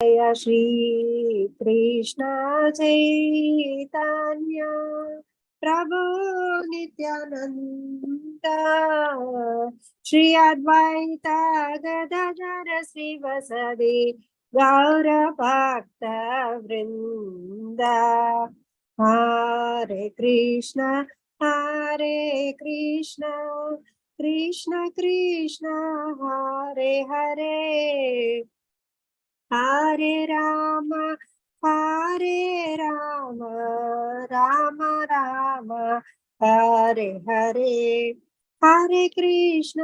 जय श्री कृष्ण चैतन्य प्रभु नित्यानंद श्री अद्वैत गदाधर श्रीवासदि गौर भक्त वृंद हरे कृष्ण कृष्ण कृष्ण हरे हरे हरे राम राम राम हरे हरे हरे कृष्ण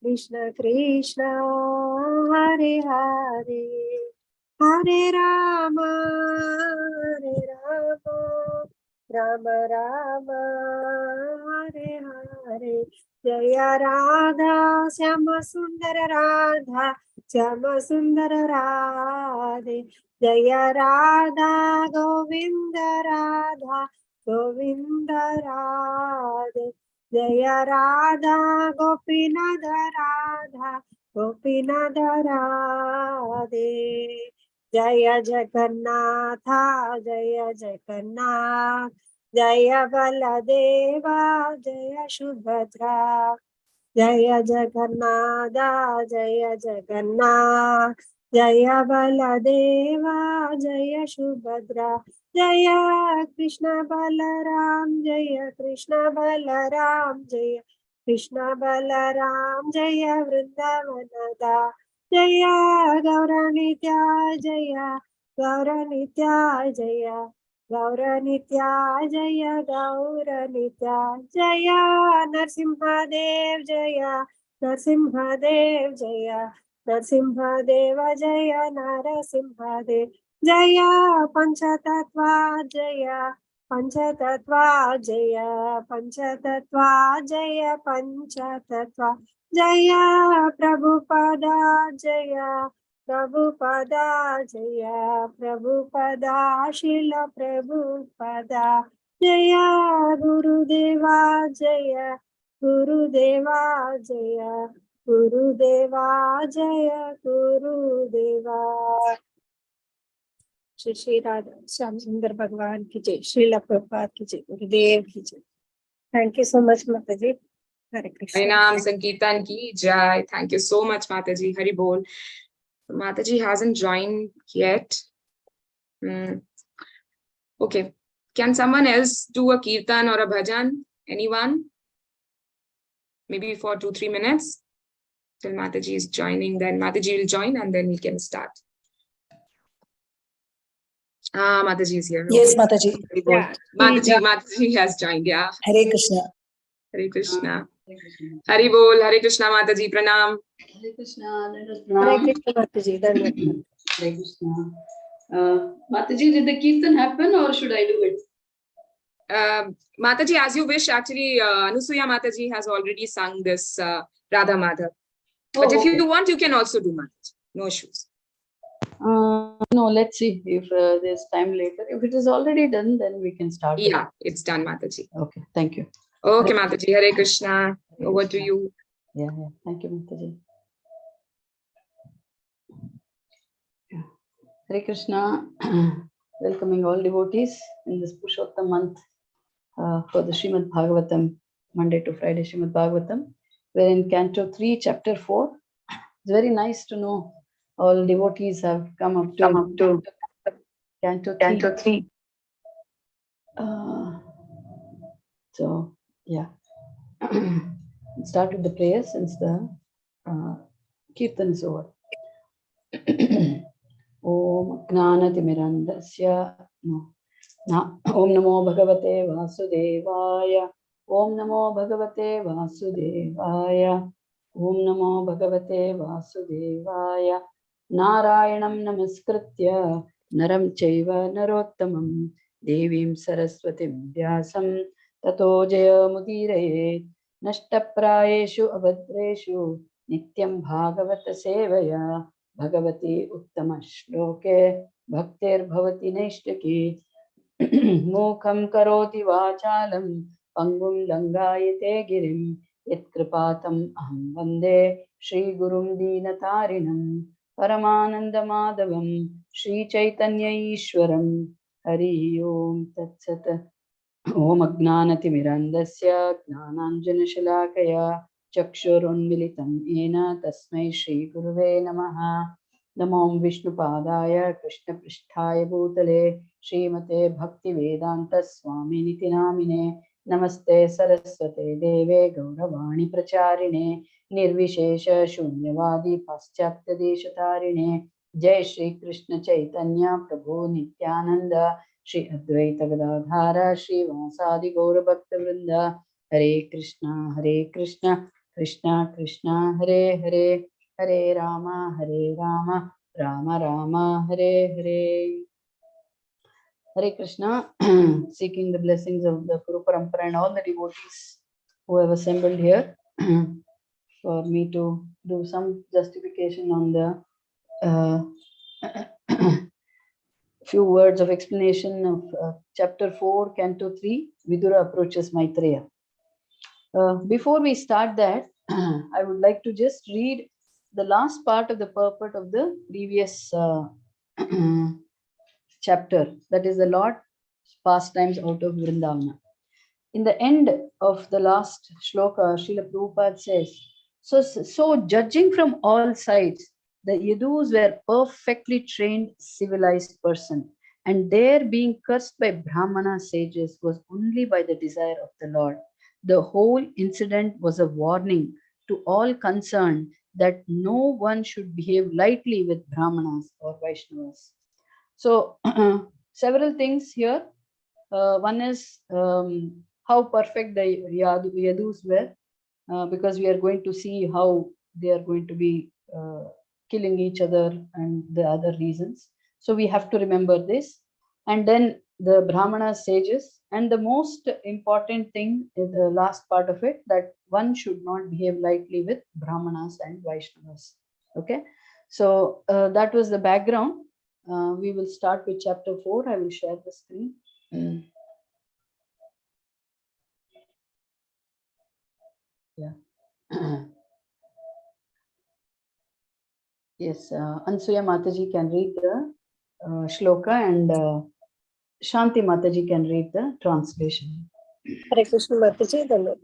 कृष्ण कृष्ण हरे हरे हरे राम राम राम हरे हरे जय राधा श्याम सुंदर राधा श्याम सुंदर राधे जय राधा गोविंद राधे जय राधा गोपीनाथ राधे जय जगन्नाथ जय बलदेवा जय सुभद्रा जय जगन्नाथ जय बलदेवा जय सुभद्रा जय कृष्ण बलराम जय वृंदावनदा जय गौरनित्याय गौरनित्याय जय गौरनित्याय जय नरसिंहदेव जय नरसिंहदेव जय नरसिंहदेव जय पंचतत्वा जय पंचतत्वा जय प्रभुपदा जय प्रभुपदा शिल प्रभुपदा जय गुरुदेवा गुरुदेवा श्री राधा श्याम सुंदर भगवान की जय, श्रील प्रभुपाद की जय, गुरुदेव की जय। थैंक यू सो मच माताजी। हरे Krishna. Harinam Sankirtan ki jai. Thank you so much, Mataji. Hari bol. Mataji hasn't joined yet. Okay. Can someone else do a kirtan or a bhajan? Anyone? Maybe for 2-3 minutes till Mataji is joining. Then Mataji will join and then we can start. Mataji is here. Yes, Mataji. Yeah. Mataji has joined. Yeah. Hare Krishna. Hare Krishna. Hari bol. Hare Krishna, Mataji. Pranam. Hare Krishna. हरे कृष्ण माताजी। धन्यवाद। Hare Krishna. Mataji, did the kirtan happen or should I do it? Mataji, as you wish. Actually, Anusuya Mataji has already sung this Radha Madhav. But if you want, you can also do Mataji. No issues. No, let's see if there's time later. If it is already done, then we can start. Yeah, it's done, Mataji. Okay, thank you. Okay, Mataji. Hare Krishna. Hare Over Krishna. to you. Yeah. Thank you, Mataji. Yeah. Hare Krishna. Welcoming all devotees in this Purushottam month for the Shrimad Bhagavatam, Monday to Friday Shrimad Bhagavatam. We're in Canto 3, Chapter 4. It's very nice to know all devotees have come up to Canto 3. So, yeah. Let's start with the prayer since the Kirtan is over. Om Gnanatimirandasya Om Namo Bhagavate Vasudevaya Om Namo Bhagavate Vasudevaya Om Namo Bhagavate Vasudevaya Narayanam Namaskritya Naram Chaiva Narottamam Devim Saraswatim Vyasam Tato Jaya Mudiraye Nashtaprayeshu Abhadreshu Nityam Bhagavata Sevaya Bhagavati Uttama Shloke Bhaktir Bhavati Neshtaki Mukham Karoti Vachalam Pangum Langayate Girim Yatkripatam aham vande Shri Gurum Deenatarinam Paramananda Madhavam Shri Chaitanya Ishwaram Hari Om Tat Sat. Om Agnanatimirandasya Gnananjanashalakaya Chakshurunmilitam Yena Tasmai Shri Guruve Namaha. Namo Vishnupadaya Krishna Pristhaya Bhutale Srimate Bhakti Vedanta Swami Niti Namine Namaste Saraswate Deve Gauravani Pracharine Nirvishesha Shunyavadi Paschatya Deshatarine Jai Shri Krishna Chaitanya Prabhu Nityananda Shri Advaita Gadadhara Shri Vasadi Gaura Bhakta Vrinda Hare Krishna Krishna Krishna Hare Hare Hare Rama Rama Rama Hare Hare. Hare Krishna. Seeking the blessings of the Guru Parampara and all the devotees who have assembled here for me to do some justification on the few words of explanation of chapter 4, canto 3, Vidura approaches Maitreya. Before we start that, I would like to just read the last part of the purport of the previous chapter, that is the Lord's pastimes out of Vrindavana. In the end of the last shloka, Srila Prabhupada says, so judging from all sides, the Yadus were perfectly trained, civilized person, and their being cursed by Brahmana sages was only by the desire of the Lord. The whole incident was a warning to all concerned that no one should behave lightly with Brahmanas or Vaishnavas. So, several things here. One is how perfect the Yadus were, because we are going to see how they are going to be killing each other and the other reasons. So we have to remember this. And then the Brahmana sages, and the most important thing is the last part of it, that one should not behave lightly with Brahmanas and Vaishnavas. Okay, so that was the background. We will start with chapter 4. I will share the screen. Yeah. Yes, Ansuya Mataji can read the shloka, and Shanti Mataji can read the translation. Hare Krishna Mataji, Dhanavad.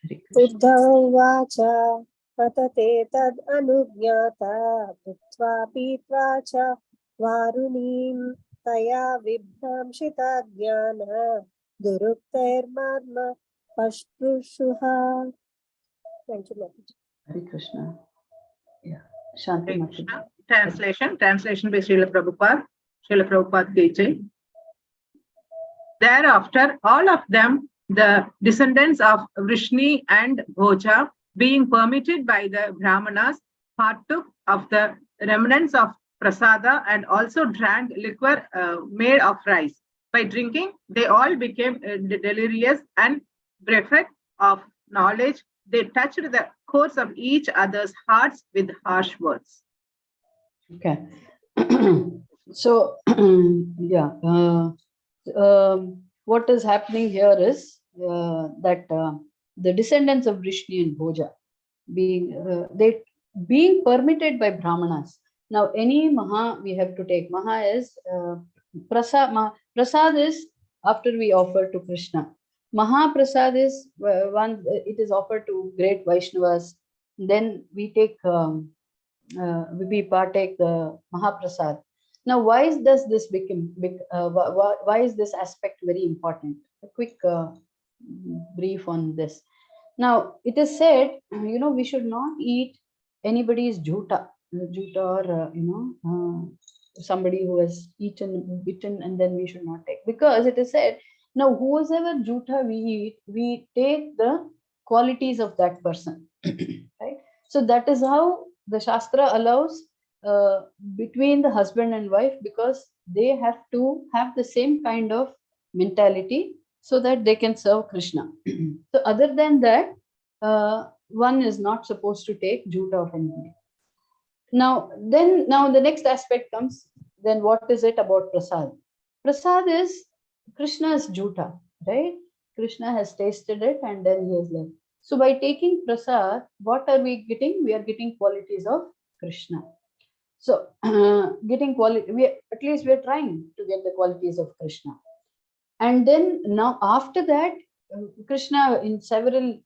Hare Uddhavacha patate tad anugyata bhutva pitva cha varunim taya vibhamshita jnana duruktair madma pashprushuha. Thank you, Mataji. Hare Krishna. Yeah, Shanti Hare Mataji. Krishna. Translation by Srila Prabhupada. Srila Prabhupada Ki Jai. Thereafter, all of them, the descendants of Vrishni and Bhoja, being permitted by the Brahmanas, partook of the remnants of prasada and also drank liquor made of rice. By drinking, they all became delirious and bereft of knowledge. They touched the cores of each other's hearts with harsh words. Okay. So, yeah. What is happening here is that the descendants of Vrishni and Bhoja being permitted by Brahmanas. Now, any Maha we have to take. Maha is Prasad. Prasad is after we offer to Krishna. Maha Prasad is one, it is offered to great Vaishnavas. Then we take, we partake the Mahaprasad. Now, why does this become why is this aspect very important? A quick brief on this. Now, it is said, we should not eat anybody's juta or somebody who has bitten, and then we should not take, because it is said, now whoever juta we eat, we take the qualities of that person, right? So that is how the Shastra allows between the husband and wife, because they have to have the same kind of mentality so that they can serve Krishna. So other than that, one is not supposed to take juta of anybody. Now the next aspect comes, then what is it about prasad? Prasad is Krishna's juta, right? Krishna has tasted it and then he has left. So by taking prasad, what are we getting? We are getting qualities of Krishna. So getting quality, at least we are trying to get the qualities of Krishna. And then now after that, Krishna in several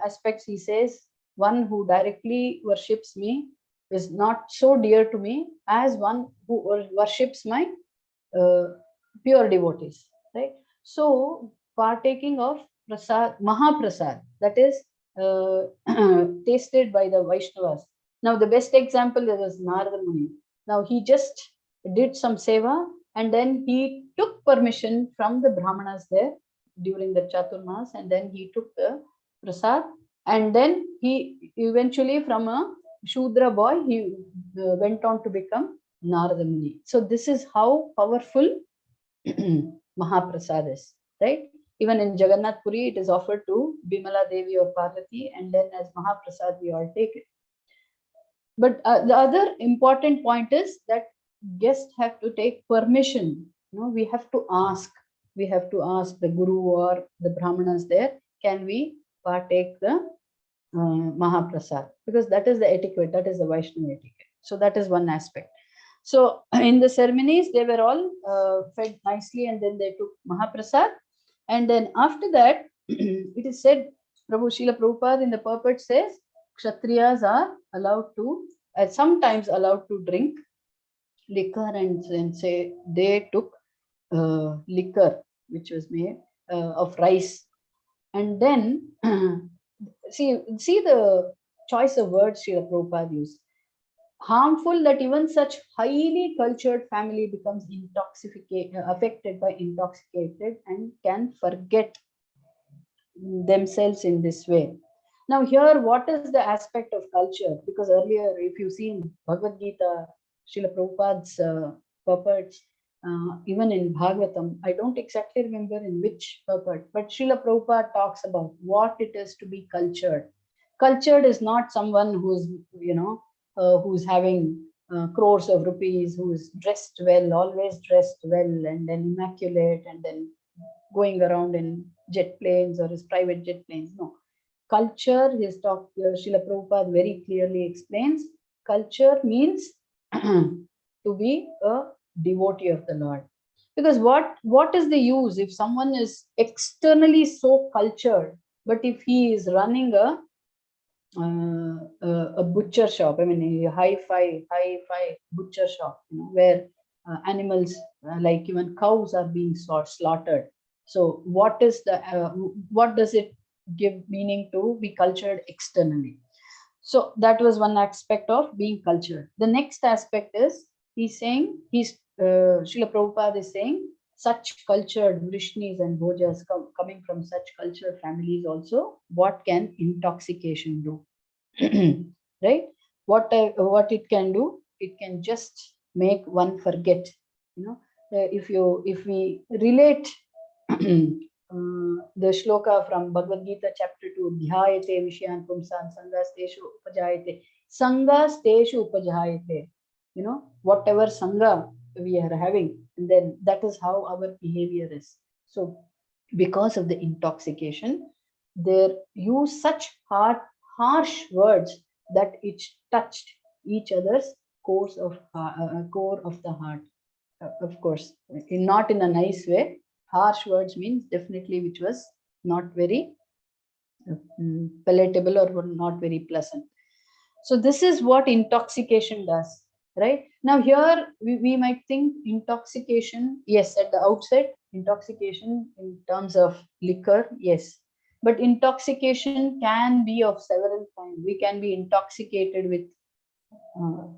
aspects, he says, one who directly worships me is not so dear to me as one who worships my pure devotees, right? So partaking of prasad, Mahaprasad, that is tasted by the Vaishnavas. Now the best example was Narada Muni. Now he just did some seva and then he took permission from the Brahmanas there during the Chaturmas, and then he took the prasad, and then he eventually from a Shudra boy, he went on to become Narada Muni. So this is how powerful Mahaprasad is, right? Even in Jagannath Puri, it is offered to Bimala Devi or Parvati, and then as Mahaprasad, we all take it. But the other important point is that guests have to take permission. You know, we have to ask. We have to ask the Guru or the Brahmanas there, can we partake the Mahaprasad? Because that is the etiquette, that is the Vaishnava etiquette. So that is one aspect. So in the ceremonies, they were all fed nicely, and then they took Mahaprasad. And then after that, it is said, Prabhu Srila Prabhupada in the purport says, Kshatriyas are allowed to, sometimes allowed to drink liquor, and say they took liquor which was made of rice. And then see the choice of words Srila Prabhupada used. Harmful that even such highly cultured family becomes affected by intoxicated and can forget themselves in this way. Now here, what is the aspect of culture? Because earlier, if you see in Bhagavad Gita, Srila Prabhupada's purports, even in Bhagavatam, I don't exactly remember in which purport, but Srila Prabhupada talks about what it is to be cultured. Cultured is not someone who's, who's having crores of rupees, who's dressed well, always dressed well, and then immaculate, and then going around in jet planes or his private jet planes. No. Culture, his talk, Srila Prabhupada very clearly explains, culture means to be a devotee of the Lord. Because what is the use if someone is externally so cultured, but if he is running a butcher shop, I mean a hi-fi butcher shop, where animals like even cows are being slaughtered. So what is the what does it give meaning to be cultured externally? So that was one aspect of being cultured. The next aspect is Srila Prabhupada is saying such cultured Vrishnis and Bhojas coming from such cultured families also, what can intoxication do? Right? What it can do? It can just make one forget. If we relate the shloka from Bhagavad Gita chapter 2, Dhyayate Vishyan Pumsan Sangasteshu Upajayate. Sangasteshu Upajayate. Whatever Sangha we are having, and then that is how our behavior is. So because of the intoxication, they use such harsh words that it touched each other's core of the heart. Of course, not in a nice way. Harsh words means definitely which was not very palatable or not very pleasant. So this is what intoxication does, right? Now here we might think intoxication, yes, at the outset, intoxication in terms of liquor, yes. But intoxication can be of several kinds. We can be intoxicated with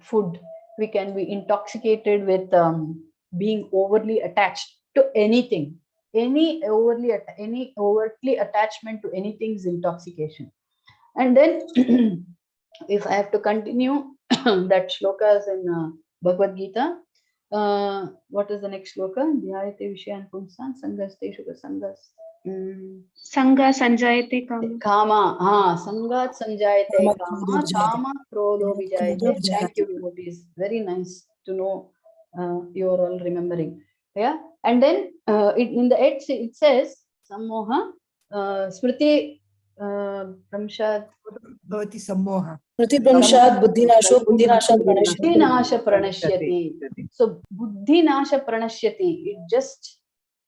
food. We can be intoxicated with being overly attached to anything. Any overtly attachment to anything is intoxication. And then if I have to continue that shlokas in Bhagavad Gita, what is the next shloka? Dhyayate Vishyan Pumsan Sangasteshu Sangas. Sangha Sanjayate Kama. Kama. Sangat Sanjayate Kama. Kama Krodho Vijayate. Thank you, devotees. Very nice to know you are all remembering. Yeah. And then in the end it says Sammoha Smriti Pramshad. Bhavati sammoha. Pratibramshat buddhinasho buddhinashat pranashyati. Buddhinasha pranashyati. So buddhinasha pranashyati. It just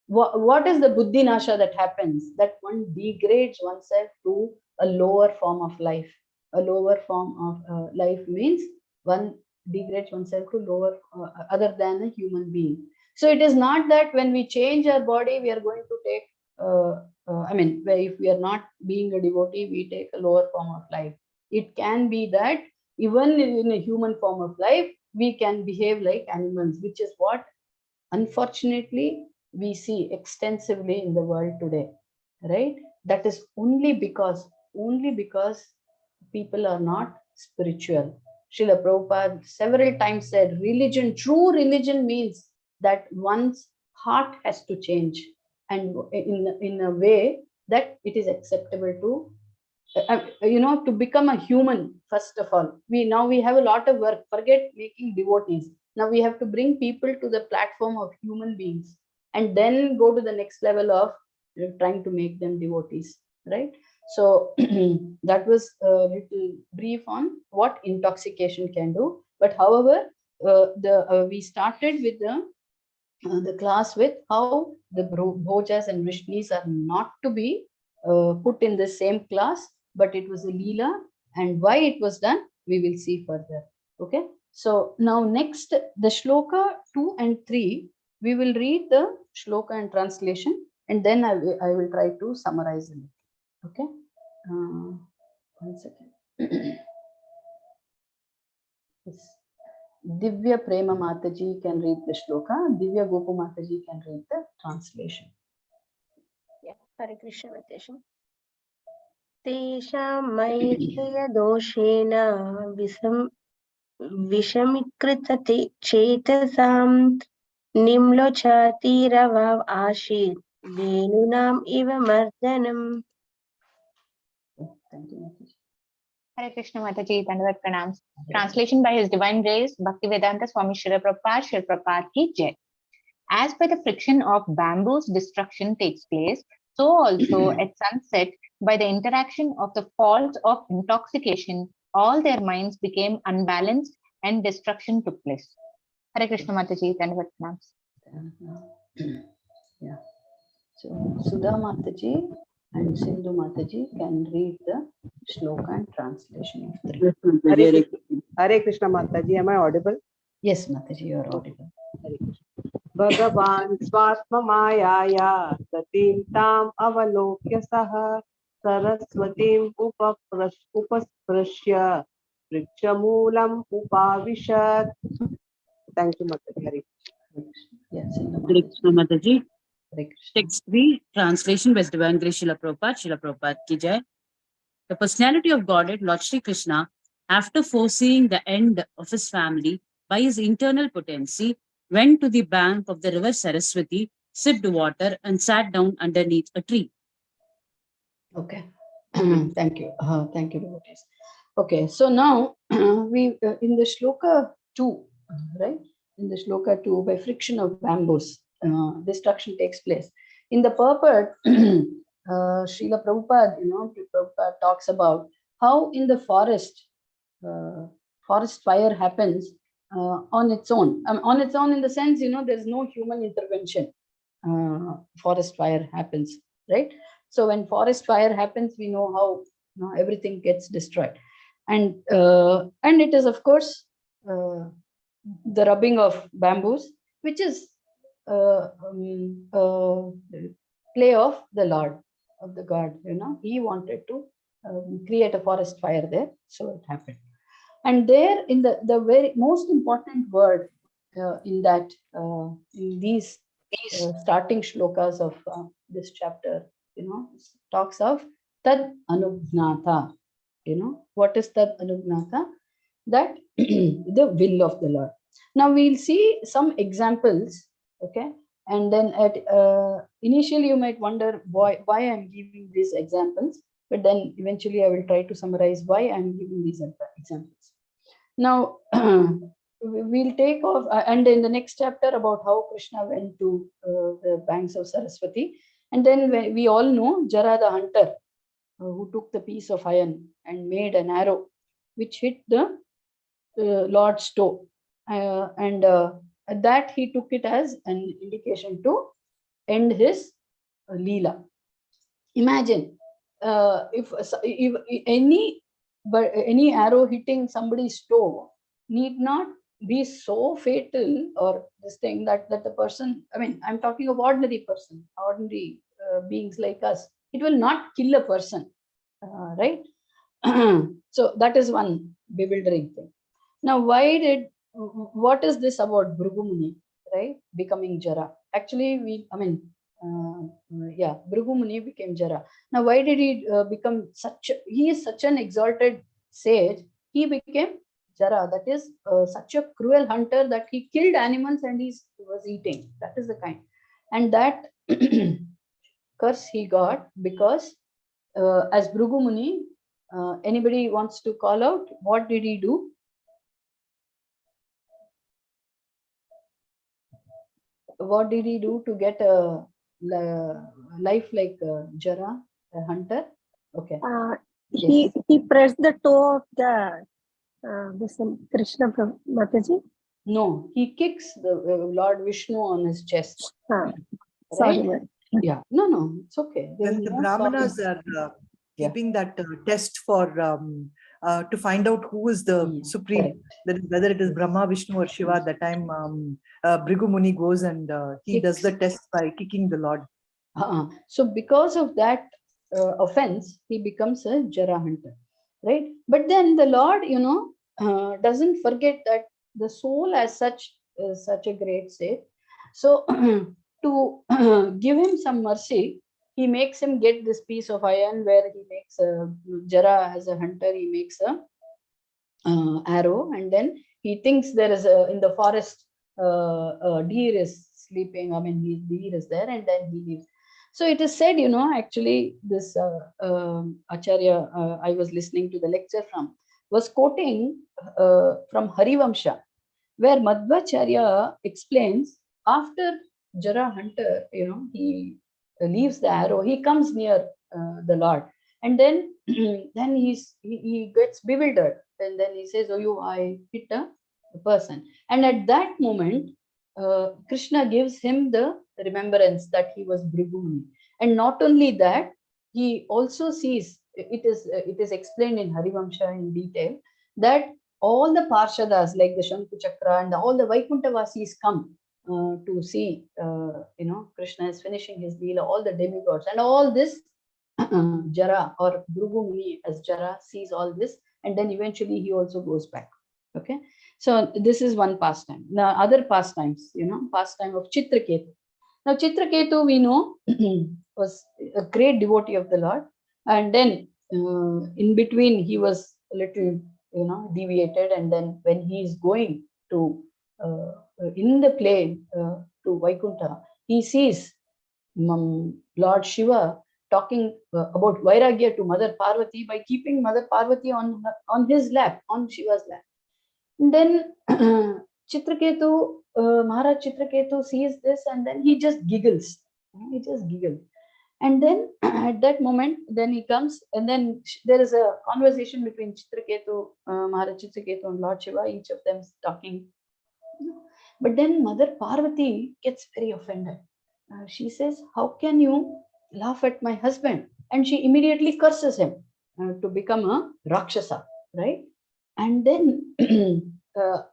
what is the buddhinasha that happens? That one degrades oneself to a lower form of life. A lower form of life means one degrades oneself to lower other than a human being. So it is not that when we change our body, we are going to take. I mean, if we are not being a devotee, we take a lower form of life. It can be that even in a human form of life, we can behave like animals, which is what unfortunately we see extensively in the world today, right? That is only because people are not spiritual. Srila Prabhupada several times said religion, true religion means that one's heart has to change, and in a way that it is acceptable to to become a human. First of all, we have a lot of work. Forget making devotees. Now we have to bring people to the platform of human beings, and then go to the next level of trying to make them devotees, right? So that was a little brief on what intoxication can do. But however, we started with the class with how the bhojas and vrishnis are not to be put in the same class, but it was a leela, and why it was done we will see further. Okay, so now next, the shloka 2 and 3, we will read the shloka and translation, and then I will try to summarize it. Okay, 1 second. Yes. Divya Prema Mataji can read the shloka. Divya Gopu Mataji can read the translation. Yeah, Hare Krishna Mataji. Tesham maitreya doshena vishamikrita chetasam nimlochati ashit venunam iva mardanam. Thank you, Mataji. Hare Krishna Mataji, Dandavat Pranams. Translation by His Divine Grace, Bhaktivedanta Swami Srila Prabhupada, Srila Prabhupada ki Jai. As by the friction of bamboos, destruction takes place, so also at sunset, by the interaction of the faults of intoxication, all their minds became unbalanced and destruction took place. Hare Krishna Mataji, Dandavat Pranams. Yeah. So Sudha Mataji and Sindhu Mataji can read the shloka and translation of 3. Hare Krishna Mataji, am I audible? Yes, Mataji, you are audible. Bhagavan Swatma Mayaya Tatim Tam Avalokya Saha Saraswatim Upasprashya Vrikshamulam Upavishat. Thank you, Mataji. Hare Yeah, Sindhu Hare Mataji. Krishna Mataji. Hare Krishna. Text 3, translation by Divine Grace Srila Prabhupada ki Jai. The personality of Godhead, Lord Shri Krishna, after foreseeing the end of his family by his internal potency, went to the bank of the river Saraswati, sipped water, and sat down underneath a tree. Okay. Thank you. Thank you, devotees. Okay, so now we in the shloka 2, right? In the shloka 2, by friction of bamboos, destruction takes place. In the purport, Srila Prabhupada, Prabhupada talks about how in the forest, forest fire happens on its own. On its own in the sense, there's no human intervention. Forest fire happens, right? So when forest fire happens, we know how everything gets destroyed, and it is of course the rubbing of bamboos, which is play of the Lord, of the God. He wanted to create a forest fire there, so it happened. And there, in the very most important word in these starting shlokas of this chapter, talks of tad anugnata. What is tad anugnata? That the will of the Lord. Now we'll see some examples, okay? And then initially you might wonder why I'm giving these examples, but then eventually I will try to summarize why I'm giving these examples. Now we'll take off, and in the next chapter about how Krishna went to the banks of Saraswati, and then we all know Jara the hunter, who took the piece of iron and made an arrow which hit the Lord's toe. And that he took it as an indication to end his Leela. Imagine if any arrow hitting somebody's toe need not be so fatal or this thing that the person, I mean, I'm talking of ordinary person, ordinary beings like us. It will not kill a person, right? So that is one bewildering thing. Now, what is this about Bhrigu Muni, right? Becoming Jara. Actually, Bhrigu Muni became Jara. Now, why did he become he is such an exalted sage, he became Jara. That is such a cruel hunter that he killed animals and he was eating. That is the kind. And that curse he got because as Bhrigu Muni, anybody wants to call out, what did he do? What did he do to get a life like Jara, a hunter? Okay. He pressed the toe of the this Krishna Mataji. No, he kicks the Lord Vishnu on his chest. Sorry, right? Yeah, no, it's okay. When the Brahmanas are keeping that test for to find out who is the supreme, that is, whether it is Brahma, Vishnu, or Shiva. At that time, Bhrigu Muni goes and he does the test by kicking the Lord. So because of that offense, he becomes a Jara hunter, right? But then the Lord, doesn't forget that the soul as such is such a great state. So to give him some mercy, he makes him get this piece of iron where he makes Jara as a hunter, he makes a arrow, and then he thinks there is in the forest a deer is sleeping. I mean, deer is there, and then he leaves. So it is said, actually this Acharya I was listening to the lecture from was quoting from Harivamsha, where Madhvacharya explains after Jara hunter, he leaves the arrow, he comes near the Lord, and then then he gets bewildered, and then he says, "Oh, I hit a person." And at that moment, Krishna gives him the remembrance that he was Bhrigu Muni. And not only that, he also sees, it is explained in Harivamsha in detail, that all the Parshadas like the Shankhu Chakra and all the Vaikuntavasis come to see, Krishna is finishing his Leela, all the demigods, and all this Jara or Bhrigu Muni as Jara sees all this, and then eventually he also goes back. Okay, so this is one pastime. Now other pastimes, pastime of Chitraketu. Now Chitraketu, we know, was a great devotee of the Lord, and then in between he was a little, deviated, and then when he is going to in the plane to Vaikuntha, he sees Lord Shiva talking about Vairagya to Mother Parvati by keeping Mother Parvati on his lap, on Shiva's lap. And then Chitraketu, Maharaj Chitraketu sees this, and then he just giggles. And then at that moment, then he comes, and then there is a conversation between Chitraketu, Maharaj Chitraketu and Lord Shiva, each of them is talking. But then Mother Parvati gets very offended. She says, "How can you laugh at my husband?" And she immediately curses him to become a Rakshasa, right? And then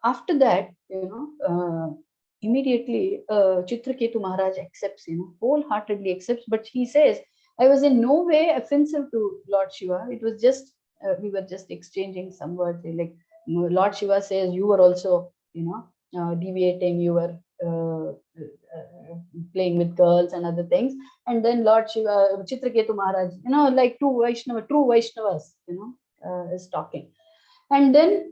after that, immediately Chitraketu Maharaj accepts, wholeheartedly accepts, but he says, "I was in no way offensive to Lord Shiva. It was just, we were just exchanging some words. Like Lord Shiva says, you were also, deviating, you were playing with girls and other things." And then Lord Shiva, Chitraketu Maharaj, like true Vaishnavas, is talking. And then,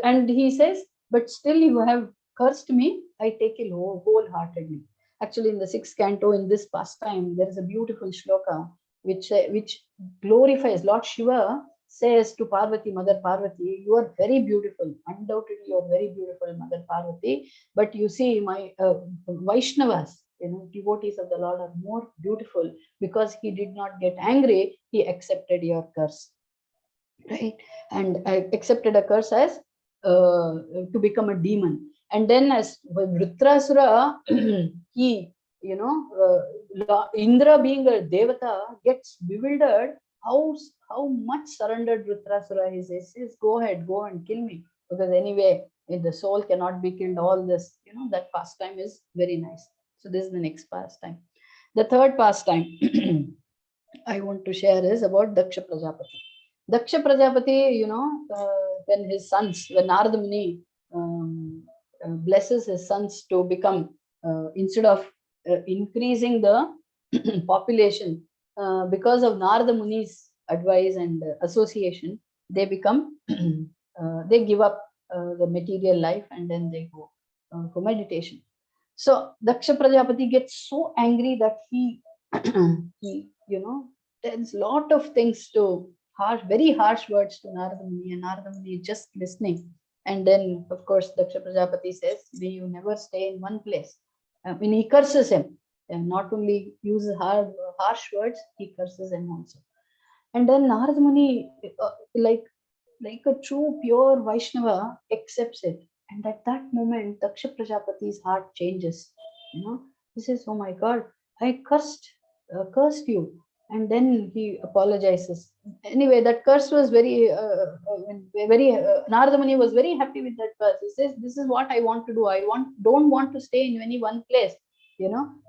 and he says, "But still you have cursed me, I take it wholeheartedly." Actually, in the 6th canto, in this pastime, there is a beautiful shloka which glorifies. Lord Shiva says to Parvati, Mother Parvati, "You are very beautiful. Undoubtedly, you are very beautiful, Mother Parvati. But you see, my Vaishnavas, devotees of the Lord are more beautiful because he did not get angry, he accepted your curse, right? And I accepted a curse as to become a demon. And then as Vritrasura, he, Indra being a devata gets bewildered how much surrendered Vritrasura is. He says, go ahead, go and kill me, because anyway, if the soul cannot be killed, all this, that pastime is very nice. So this is the next pastime. The third pastime I want to share is about Daksha Prajapati. Daksha Prajapati, when his sons, when Narada Muni blesses his sons to become, instead of increasing the population, because of Narada Muni's advice and association, they become, they give up the material life and then they go for meditation. So Daksha Prajapati gets so angry that he tells lot of things to very harsh words to Narada Muni, and Narada Muni is just listening. And then, of course, Daksha Prajapati says, may you never stay in one place. He curses him, and not only uses harsh words, he curses him also. And then Narada Muni, like a true pure Vaishnava, accepts it. And at that moment, Daksha Prajapati's heart changes. He says, oh my God, I cursed you. And then he apologizes. Anyway, that curse was very, Narada Muni was very happy with that curse. He says, this is what I want to do. Don't want to stay in any one place.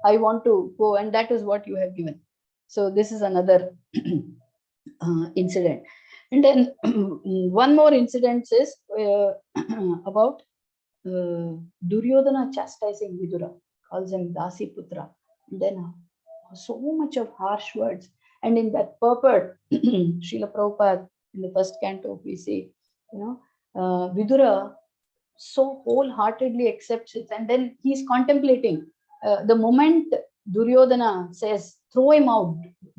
I want to go, and that is what you have given. So this is another incident. And then one more incident is about Duryodhana chastising Vidura, calls him Dasi Putra. And then so much of harsh words. And in that purport, Srila Prabhupada, in the first canto, we see, Vidura so wholeheartedly accepts it. And then he's contemplating. The moment Duryodhana says, throw him out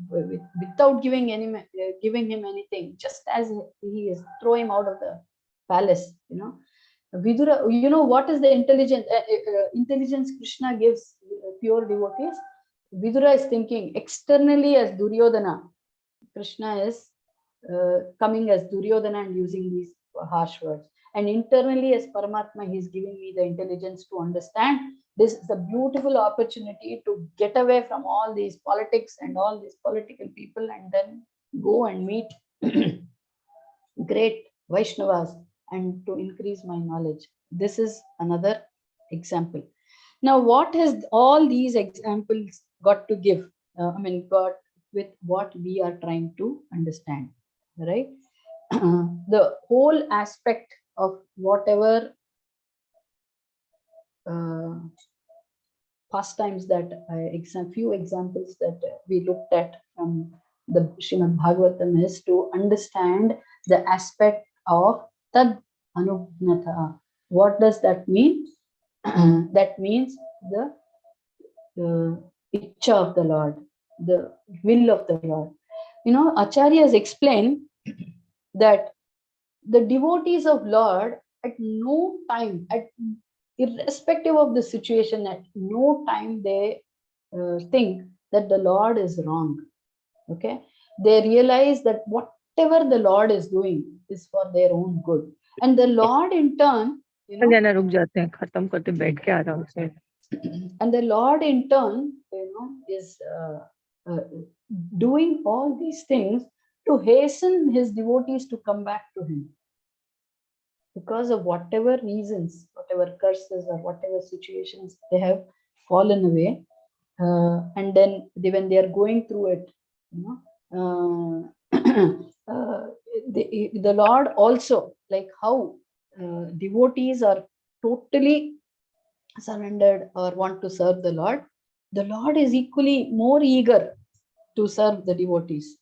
without giving him anything, just as he is, throw him out of the palace, Vidura, what is the intelligence Krishna gives pure devotees? Vidura is thinking externally as Duryodhana. Krishna is coming as Duryodhana and using these harsh words. And internally as Paramatma, he is giving me the intelligence to understand this is a beautiful opportunity to get away from all these politics and all these political people, and then go and meet great Vaishnavas and to increase my knowledge. This is another example. Now, what has all these examples got to give? Got with what we are trying to understand, right? The whole aspect of whatever pastimes that few examples that we looked at from the Shrimad Bhagavatam is to understand the aspect of tad anugnata. What does that mean? That means the Icha of the Lord, the will of the Lord. Acharyas explain that the devotees of Lord at no time, irrespective of the situation, at no time they think that the Lord is wrong. Okay, they realize that whatever the Lord is doing is for their own good, and the Lord in turn, and the Lord in turn, is doing all these things to hasten his devotees to come back to him. Because of whatever reasons, whatever curses or whatever situations they have fallen away, and then when they are going through it, the Lord also, like how devotees are totally surrendered or want to serve the Lord is equally more eager to serve the devotees.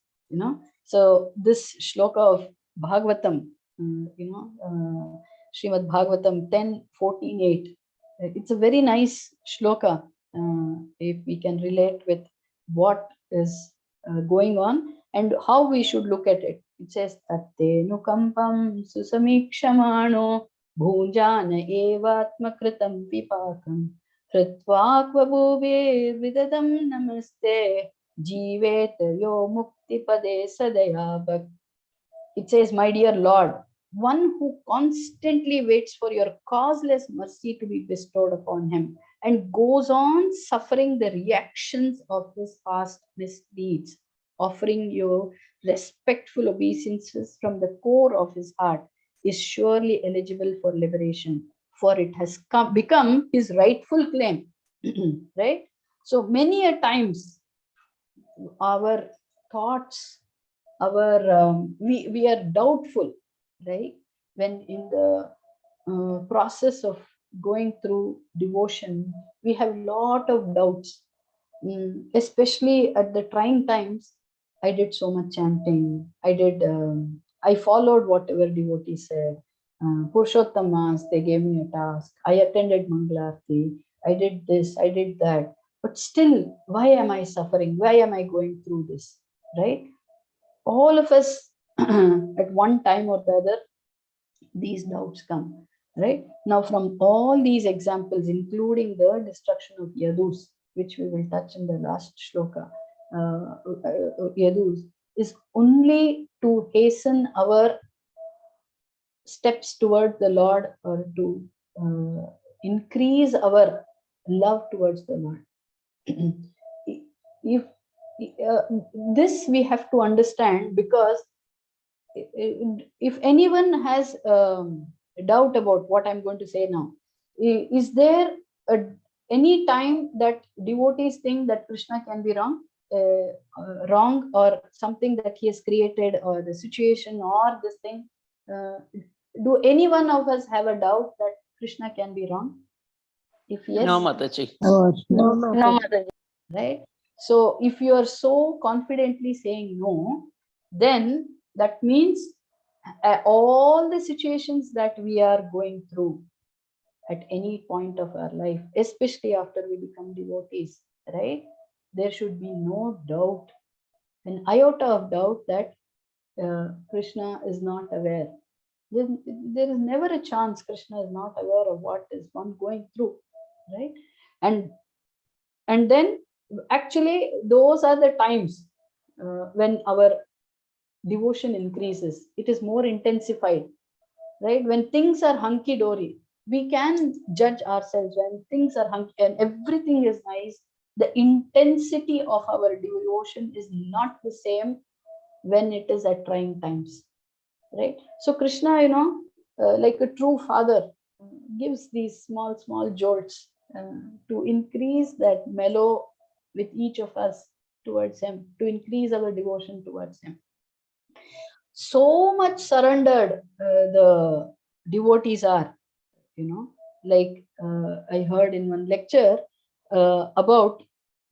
So this shloka of Bhagavatam, Srimad Bhagavatam 10:14-8. It's a very nice shloka if we can relate with what is going on and how we should look at it. It says, Tatte nukampam susamikshamano bhunjana evatma kritam vipakam Hritvakvabhuvir vidadam namaste Jivet yo mukti pade sadaya bhak. It says, my dear Lord, one who constantly waits for your causeless mercy to be bestowed upon him and goes on suffering the reactions of his past misdeeds, offering you respectful obeisances from the core of his heart, is surely eligible for liberation, for it has become his rightful claim. Right? So many a times our thoughts, we are doubtful, right? When in the process of going through devotion, we have a lot of doubts. Especially at the trying times, I did so much chanting. I followed whatever devotee said. Purushottamans, they gave me a task. I attended Mangalarti. I did this, I did that. But still, why am I suffering? Why am I going through this? Right? All of us, at one time or the other, these doubts come. Right? Now, from all these examples, including the destruction of Yadus, which we will touch in the last shloka, Yadus, is only to hasten our steps toward the Lord, or to increase our love towards the Lord. If this we have to understand, because if anyone has doubt about what I'm going to say now, is there any time that devotees think that Krishna can be wrong, or something that he has created, or the situation, or this thing? Do any one of us have a doubt that Krishna can be wrong? If yes, No, Mataji. No, Mataji. right? So if you are so confidently saying no, then that means all the situations that we are going through at any point of our life, especially after we become devotees, right? There should be no doubt, an iota of doubt, that Krishna is not aware. There is never a chance Krishna is not aware of what is one going through, right? And then actually those are the times when our devotion increases. It is more intensified, right? When things are hunky-dory, we can judge ourselves. When things are hunky and everything is nice, the intensity of our devotion is not the same when it is at trying times, right? So Krishna, like a true father, gives these small jolts to increase that mellow with each of us towards him, to increase our devotion towards him. So much surrendered the devotees are, like I heard in one lecture about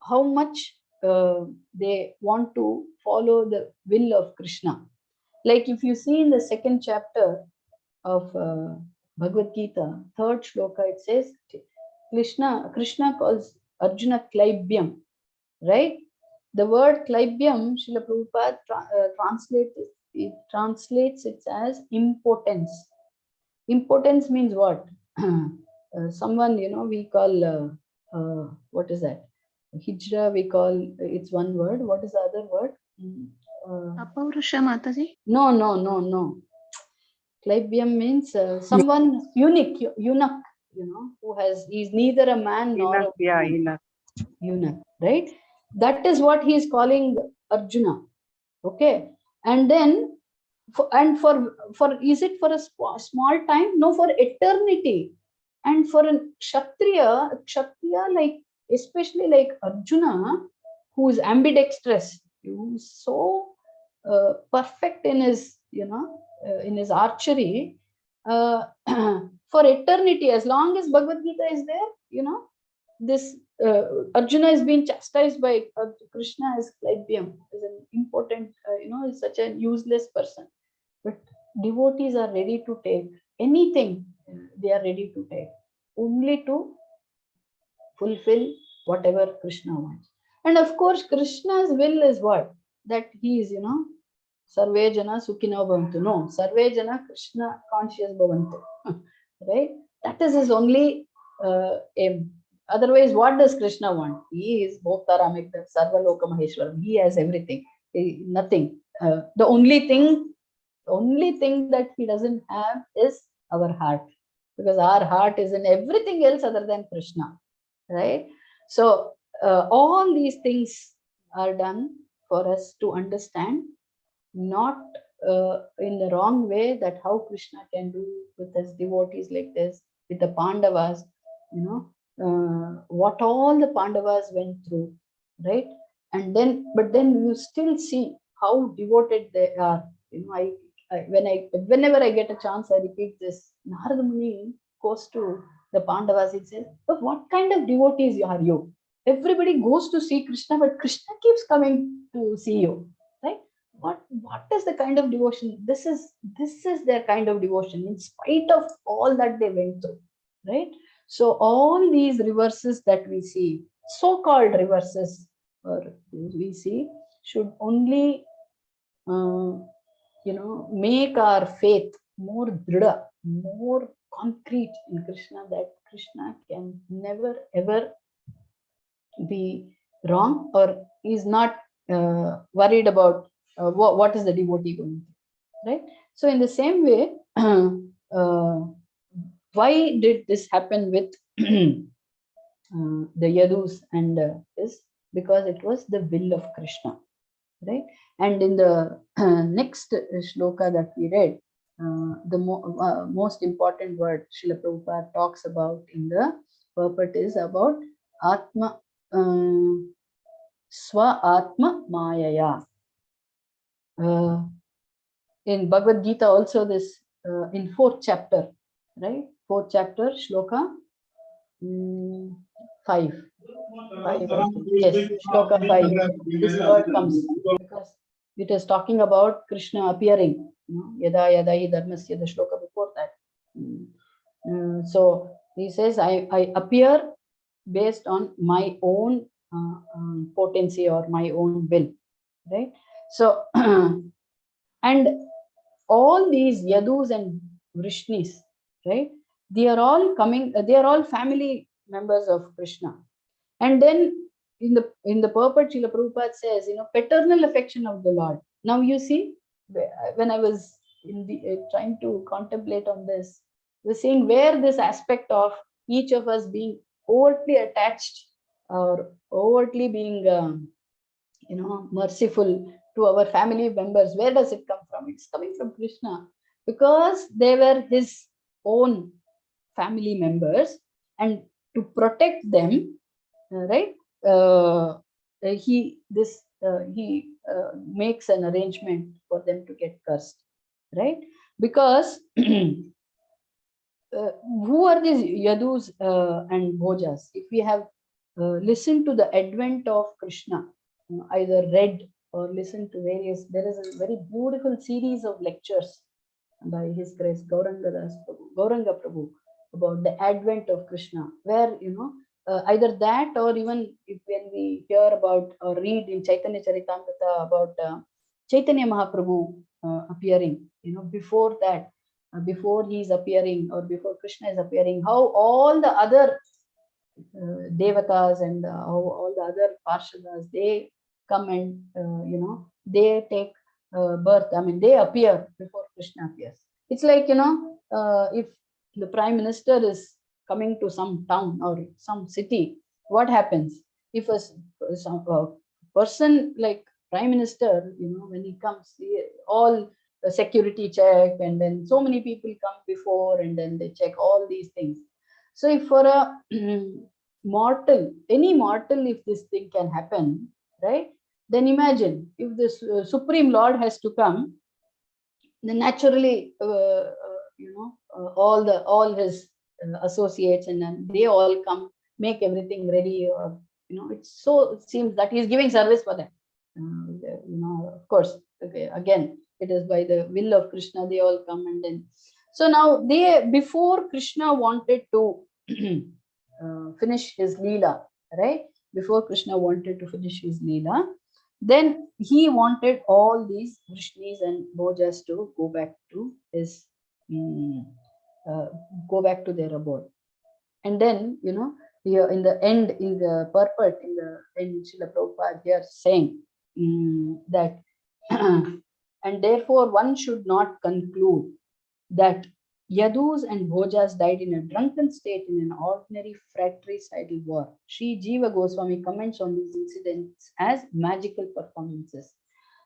how much they want to follow the will of Krishna. Like if you see in the second chapter of Bhagavad Gita, third shloka, it says Krishna calls Arjuna Klaibyam, right? The word Klaibyam, Srila Prabhupada translates it as impotence. Impotence means what? Someone, we call, what is that? Hijra, we call, it's one word. What is the other word? Apaurusha Mataji. No. Klaibyam means someone eunuch, he's neither a man nor a woman. Eunuch, right? That is what he is calling Arjuna. Okay, and then for is it for a small time? No, for eternity. And for a kshatriya, like especially like Arjuna, who is ambidextrous, who is so perfect in his in his archery, for eternity, as long as Bhagavad Gita is there, this Arjuna is being chastised by Krishna as Klaibyam, is an important, is such a useless person. But devotees are ready to take anything, they are ready to take, only to fulfill whatever Krishna wants. And of course, Krishna's will is what? That he is, Sarve Jana Sukhino Bhavantu. No, Sarve Jana Krishna conscious Bhavantu. Right? That is his only aim. Otherwise, what does Krishna want? He is Bhoktaramikta, Sarvaloka Maheshwaram. He has everything. Nothing. The only thing that he doesn't have is our heart, because our heart is in everything else other than Krishna, right? So all these things are done for us to understand, not in the wrong way, that how Krishna can do with his devotees like this, with the Pandavas, what all the Pandavas went through, right? And then, but then you still see how devoted they are. Whenever I get a chance, I repeat this. Narada Muni goes to the Pandavas, he says, but what kind of devotees are you? Everybody goes to see Krishna, but Krishna keeps coming to see you, right? What is the kind of devotion? This is their kind of devotion, in spite of all that they went through, right? So all these reverses that we see, so-called reverses, or we see, should only make our faith more drida, more concrete in Krishna, that Krishna can never ever be wrong, or is not worried about what is the devotee going to, right? So in the same way, why did this happen with the Yadus and this? Because it was the will of Krishna, right? And in the next shloka that we read, the most important word Srila Prabhupada talks about in the purport is about Atma, Swa Atma Mayaya. In Bhagavad Gita also, this in 4th chapter, right? 4th chapter, shloka 5. Yes, shloka 5. This word comes because it is talking about Krishna appearing. Yada yada hi dharmasya, the shloka before that. So he says, I appear based on my own potency or my own will, right? So and all these Yadus and Vrishnis, right? They are all coming. They are all family members of Krishna. And then in the purport, Srila Prabhupada says, paternal affection of the Lord. Now you see, when I was trying to contemplate on this, we're seeing where this aspect of each of us being overtly attached or overtly being, merciful to our family members. Where does it come from? It's coming from Krishna, because they were his own family members, and to protect them, right? He makes an arrangement for them to get cursed, right? Because who are these Yadus and Bhojas? If we have listened to the advent of Krishna, either read or listened to various, there is a very beautiful series of lectures by His Grace Gauranga Prabhu about the advent of Krishna, where either that, or even when we hear about or read in Chaitanya Charitamrita about Chaitanya Mahaprabhu appearing, before that, before he is appearing or before Krishna is appearing, how all the other devatas and how all the other parshadas, they come and they take birth. I mean, they appear before Krishna appears. It's like, if the Prime Minister is coming to some town or some city, what happens? If a person like Prime Minister, when he comes, all the security check, and then so many people come before, and then they check all these things. So if for a mortal, any mortal, if this thing can happen, right? Then imagine if this Supreme Lord has to come, then naturally, all his associates, and then they all come, make everything ready, or it seems that he is giving service for them. Of course, okay, again, it is by the will of Krishna, they all come. And then, so now before Krishna wanted to finish his Leela, right? Before Krishna wanted to finish his Leela, then he wanted all these Vrishnis and Bhojas to go back to go back to their abode. And then, here in the end, in the purport, in Srila Prabhupada here saying that, and therefore one should not conclude that Yadus and Bhojas died in a drunken state in an ordinary fratricidal war. Sri Jiva Goswami comments on these incidents as magical performances.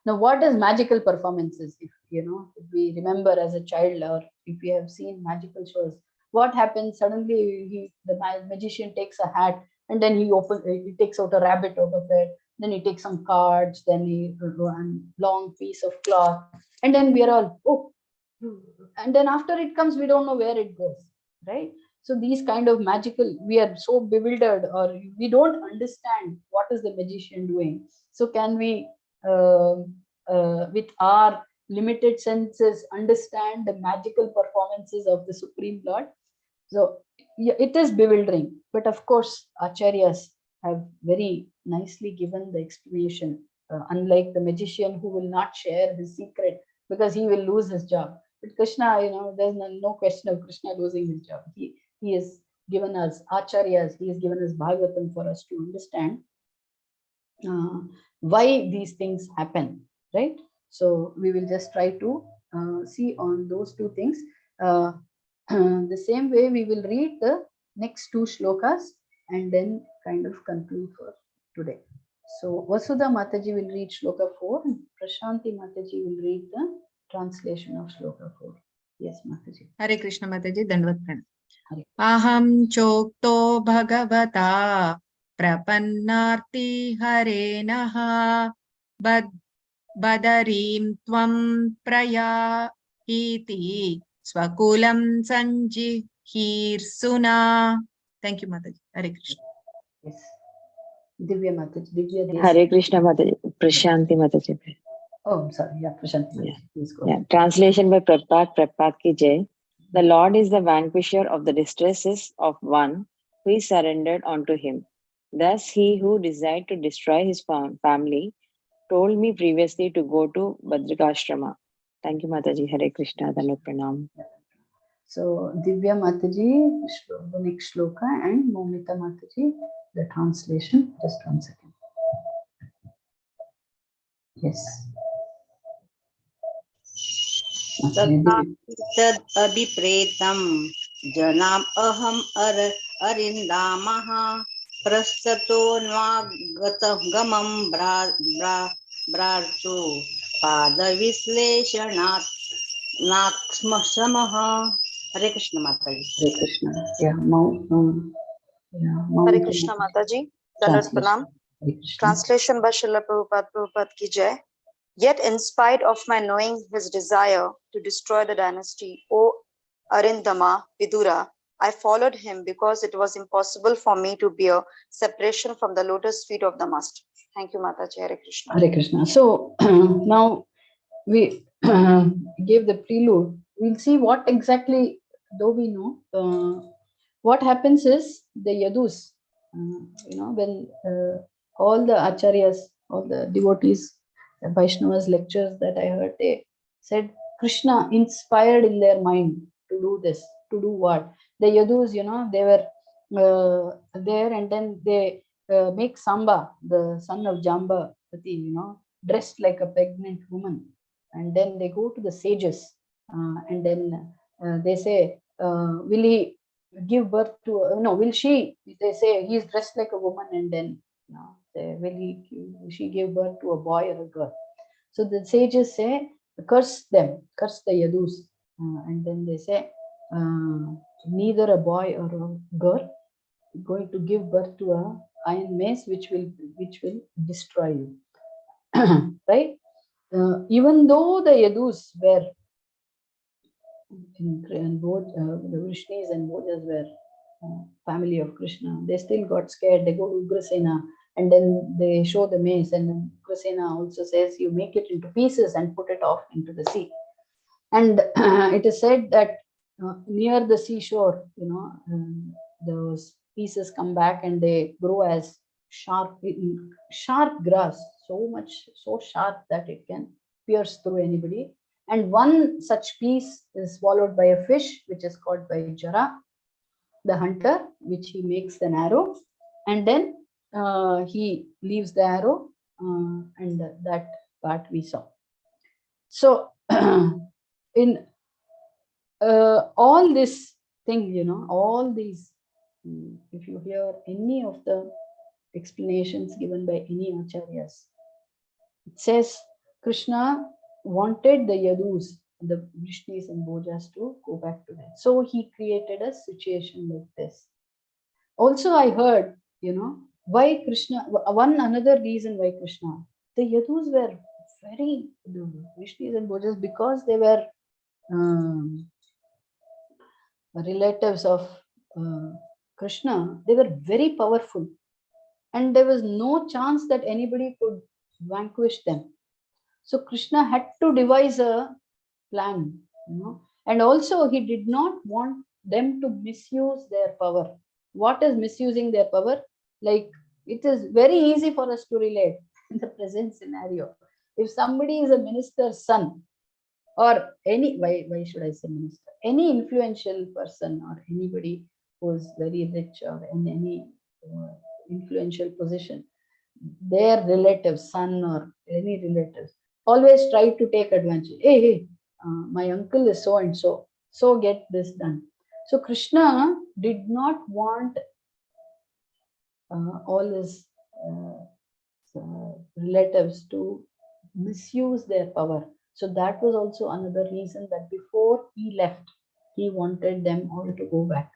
Now, what is magical performances? If we remember as a child, or if we have seen magical shows, what happens? Suddenly, the magician takes a hat, and then he takes out a rabbit out of it. Then he takes some cards. Then he a long piece of cloth, and then we are all, oh. And then after it comes, we don't know where it goes, right? So these kind of magical, we are so bewildered, or we don't understand what is the magician doing. So can we, with our limited senses, understand the magical performances of the Supreme Lord? So yeah, it is bewildering, but of course, acharyas have very nicely given the explanation. Unlike the magician who will not share his secret because he will lose his job. But Krishna, there's no question of Krishna losing his job. He has given us acharyas, he has given us Bhagavatam for us to understand why these things happen, right? So we will just try to see on those two things. The same way we will read the next two shlokas and then kind of conclude for today. So Vasudha Mataji will read shloka 4 and Prashanti Mataji will read the translation of shloka 4. Yes, Mataji. Hare Krishna Mataji, Dandvat Pranam. Hare. Aham chokto bhagavata prapannarti hare naha badarim tvam prayahiti swakulam sanjihirsuna. Thank you, Mataji. Hare Krishna. Yes. Divya Mataji. Divya Desi. Hare Krishna Mataji. Prashanti Mataji. Oh, I'm sorry. Yeah, Prashanti Mataji. Yeah. Please go. Yeah. Translation by Prabhupada ki Jai. The Lord is the vanquisher of the distresses of one who is surrendered unto him. Thus, he who desired to destroy his family told me previously to go to Badrikashrama. Thank you, Mataji. Hare Krishna. Dandvat Pranam. So, Divya Mataji, the next shloka, and Momita Mataji, the translation. Just 1 second. Yes. तद अभिप्रेतं जनाम अहम अरिंदामः प्रस्ततो गमं ब्रार्चो पादविश्लेषणात् नाक्ष्मशमः. हरे कृष्ण माताजी. Hare Krishna. Yeah, Hare Krishna Mataji. Dandvat Pranam. Translation by Srila Prabhupada ki Jai. Yet in spite of my knowing his desire to destroy the dynasty, O Arindama Vidura, I followed him because it was impossible for me to bear separation from the lotus feet of the Master. Thank you, Mataji. Hare Krishna. Hare Krishna. So now we gave the prelude. We'll see what exactly, though we know, what happens is the Yadus, when all the acharyas, all the devotees, the Vaishnavas lectures that I heard, they said Krishna inspired in their mind to do this. To do what? The Yadus, they were there, and then they make Samba, the son of Jambavati, dressed like a pregnant woman. And then they go to the sages, and then they say, will he give birth to, will she? They say he's dressed like a woman, and then say, will she give birth to a boy or a girl? So the sages say, curse them, curse the Yadus, and then they say, neither a boy or a girl is going to give birth to a iron mace which will destroy you. Right? Even though the Yadus were the Vrishnis and Bhojas were family of Krishna, they still got scared. They go to Ugrasena, and then they show the mace, and then Ugrasena also says, you make it into pieces and put it off into the sea. And it is said that near the seashore, those pieces come back and they grow as sharp grass, so sharp that it can pierce through anybody. And one such piece is swallowed by a fish, which is caught by Jara. the hunter, which he makes an arrow, and then he leaves the arrow, and that part we saw. So in all this thing, all these, if you hear any of the explanations given by any acharyas, it says Krishna wanted the Yadus, the Vrishnis and Bhojas, to go back to that. So he created a situation like this. Also, I heard, why Krishna, another reason why Krishna, the Yadus were the Vrishnis and Bhojas, because they were relatives of Krishna, they were very powerful. And there was no chance that anybody could vanquish them. So Krishna had to devise a plan, and also he did not want them to misuse their power. What is misusing their power? Like, it is very easy for us to relate in the present scenario. If somebody is a minister's son, or why should I say minister? Any influential person or anybody who is very rich or in any influential position, their relatives, son or any relatives, always try to take advantage. Hey, my uncle is so and so, so get this done. So Krishna did not want all his relatives to misuse their power. So that was also another reason that before he left, he wanted them all to go back.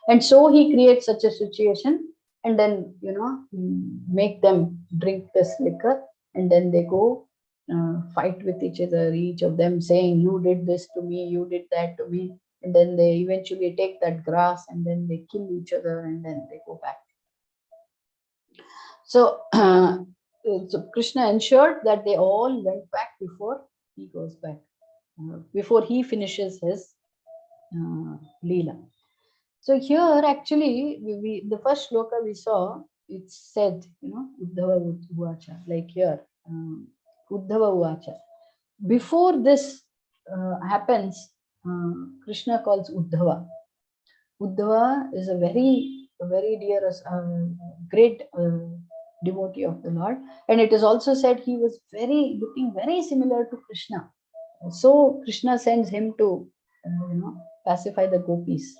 And so he creates such a situation, and then, make them drink this liquor, and then they go fight with each other, each of them saying, you did this to me, you did that to me. And then they eventually take that grass and then they kill each other, and then they go back. So, so Krishna ensured that they all went back before he goes back, before he finishes his Leela. So here actually, the first shloka we saw, it said, Uddhava Uvacha, like here, Uddhava Uvacha. Before this happens, Krishna calls Uddhava. Uddhava is a very dear, great devotee of the Lord. And it is also said he was looking very similar to Krishna. So Krishna sends him to, pacify the gopis.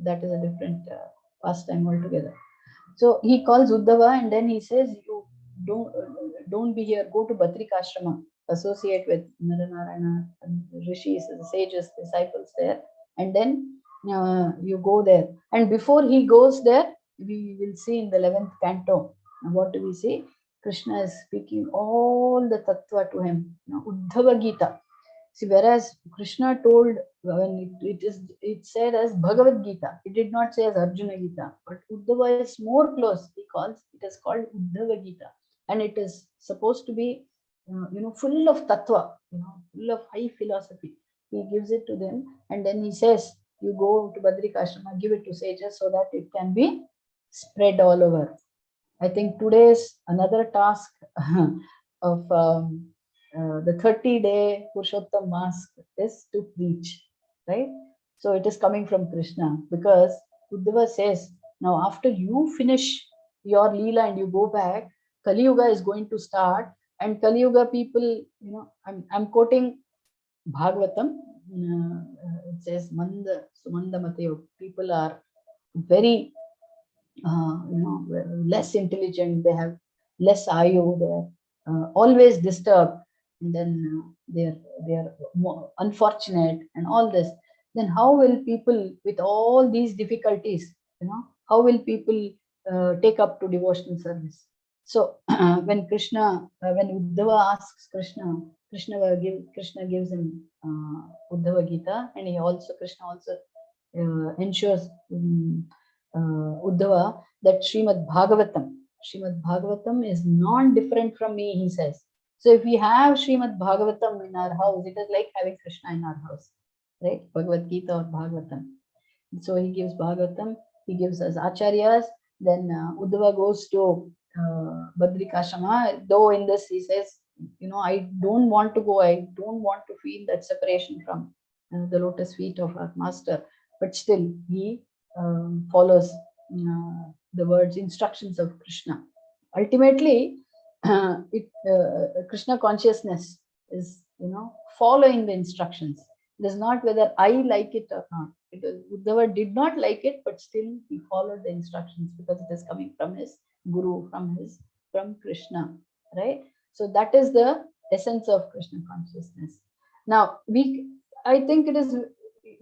That is a different pastime altogether. So he calls Uddhava, and then he says, you don't be here, go to Badrikashrama, associate with Naranarayana and rishis, the sages, disciples there, and then you go there. And before he goes there, we will see in the 11th canto, what do we see? Krishna is speaking all the tattva to him, Uddhava Gita. See, whereas Krishna told, when it said as Bhagavad Gita, it did not say as Arjuna Gita, but Uddhava is more close. It is called Uddhava Gita, and it is supposed to be, full of tattva, full of high philosophy. He gives it to them, and then he says, you go to Badrikashrama, give it to sages so that it can be spread all over. I think today's another task of the 30-day Purushottam Mask is to preach, right? So it is coming from Krishna, because Uddhava says, now after you finish your Leela and you go back, Kali Yuga is going to start, and Kali Yuga people, I'm quoting Bhagavatam, it says, Manda Matayo, people are very less intelligent, they have less ayu, they're always disturbed, and then they're more unfortunate and all this. Then how will people with all these difficulties, how will people take up to devotional service? So when Uddhava asks Krishna, Krishna gives him Uddhava Gita, and Krishna also ensures Uddhava that Shrimad Bhagavatam is non-different from me, he says. So if we have Shrimad Bhagavatam in our house, it is like having Krishna in our house, right? Bhagavad Gita or Bhagavatam. So he gives Bhagavatam, he gives us Acharyas, then Uddhava goes to Badrikashrama, though in this he says, I don't want to go, I don't want to feel that separation from the lotus feet of our master, but still he follows the words instructions of Krishna. Ultimately, Krishna consciousness is, following the instructions. It is not whether I like it or not. Uddhava did not like it, but still he followed the instructions because it is coming from his guru, from Krishna, right? So that is the essence of Krishna consciousness. Now, I think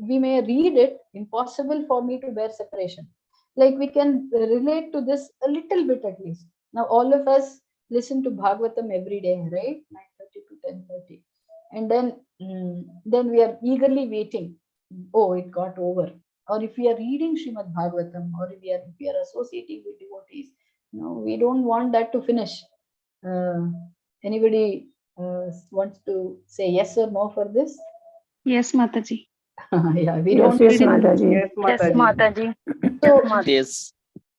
we may read it, impossible for me to bear separation. Like we can relate to this a little bit at least. Now, all of us listen to Bhagavatam every day, right? 9:30 to 10:30. And then we are eagerly waiting. Oh, it got over. Or if we are reading Shrimad Bhagavatam, or if we are associating with devotees, we don't want that to finish. Anybody wants to say yes or no for this? Yes, Mataji. Yeah, we don't read it. Yes, Mataji. So Yes.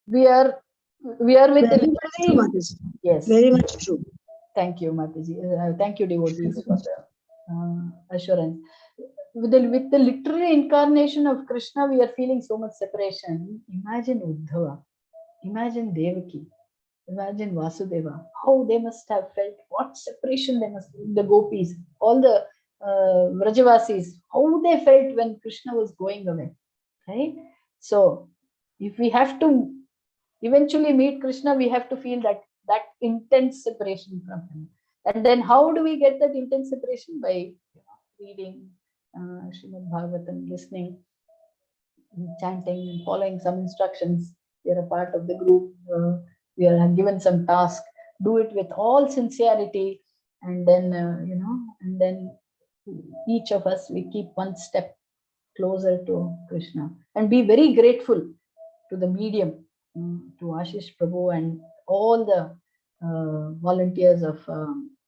we are with Very the much true, Mataji. yes. Very much true. Thank you, Mataji. Thank you, devotees, for the assurance. With the literary incarnation of Krishna, we are feeling so much separation. Imagine Uddhava, imagine Devaki, imagine Vasudeva. How they must have felt, what separation they must, the gopis, all the Vrajavasis, how they felt when Krishna was going away, right? So, if we have to eventually meet Krishna, we have to feel that intense separation from him. And then how do we get that intense separation? By reading Shrimad Bhagavatam, listening, chanting, following some instructions. We are a part of the group. We are given some task. Do it with all sincerity, and then and then each of us, we keep one step closer to Krishna, and be very grateful to the medium, to Ashish Prabhu and all the volunteers of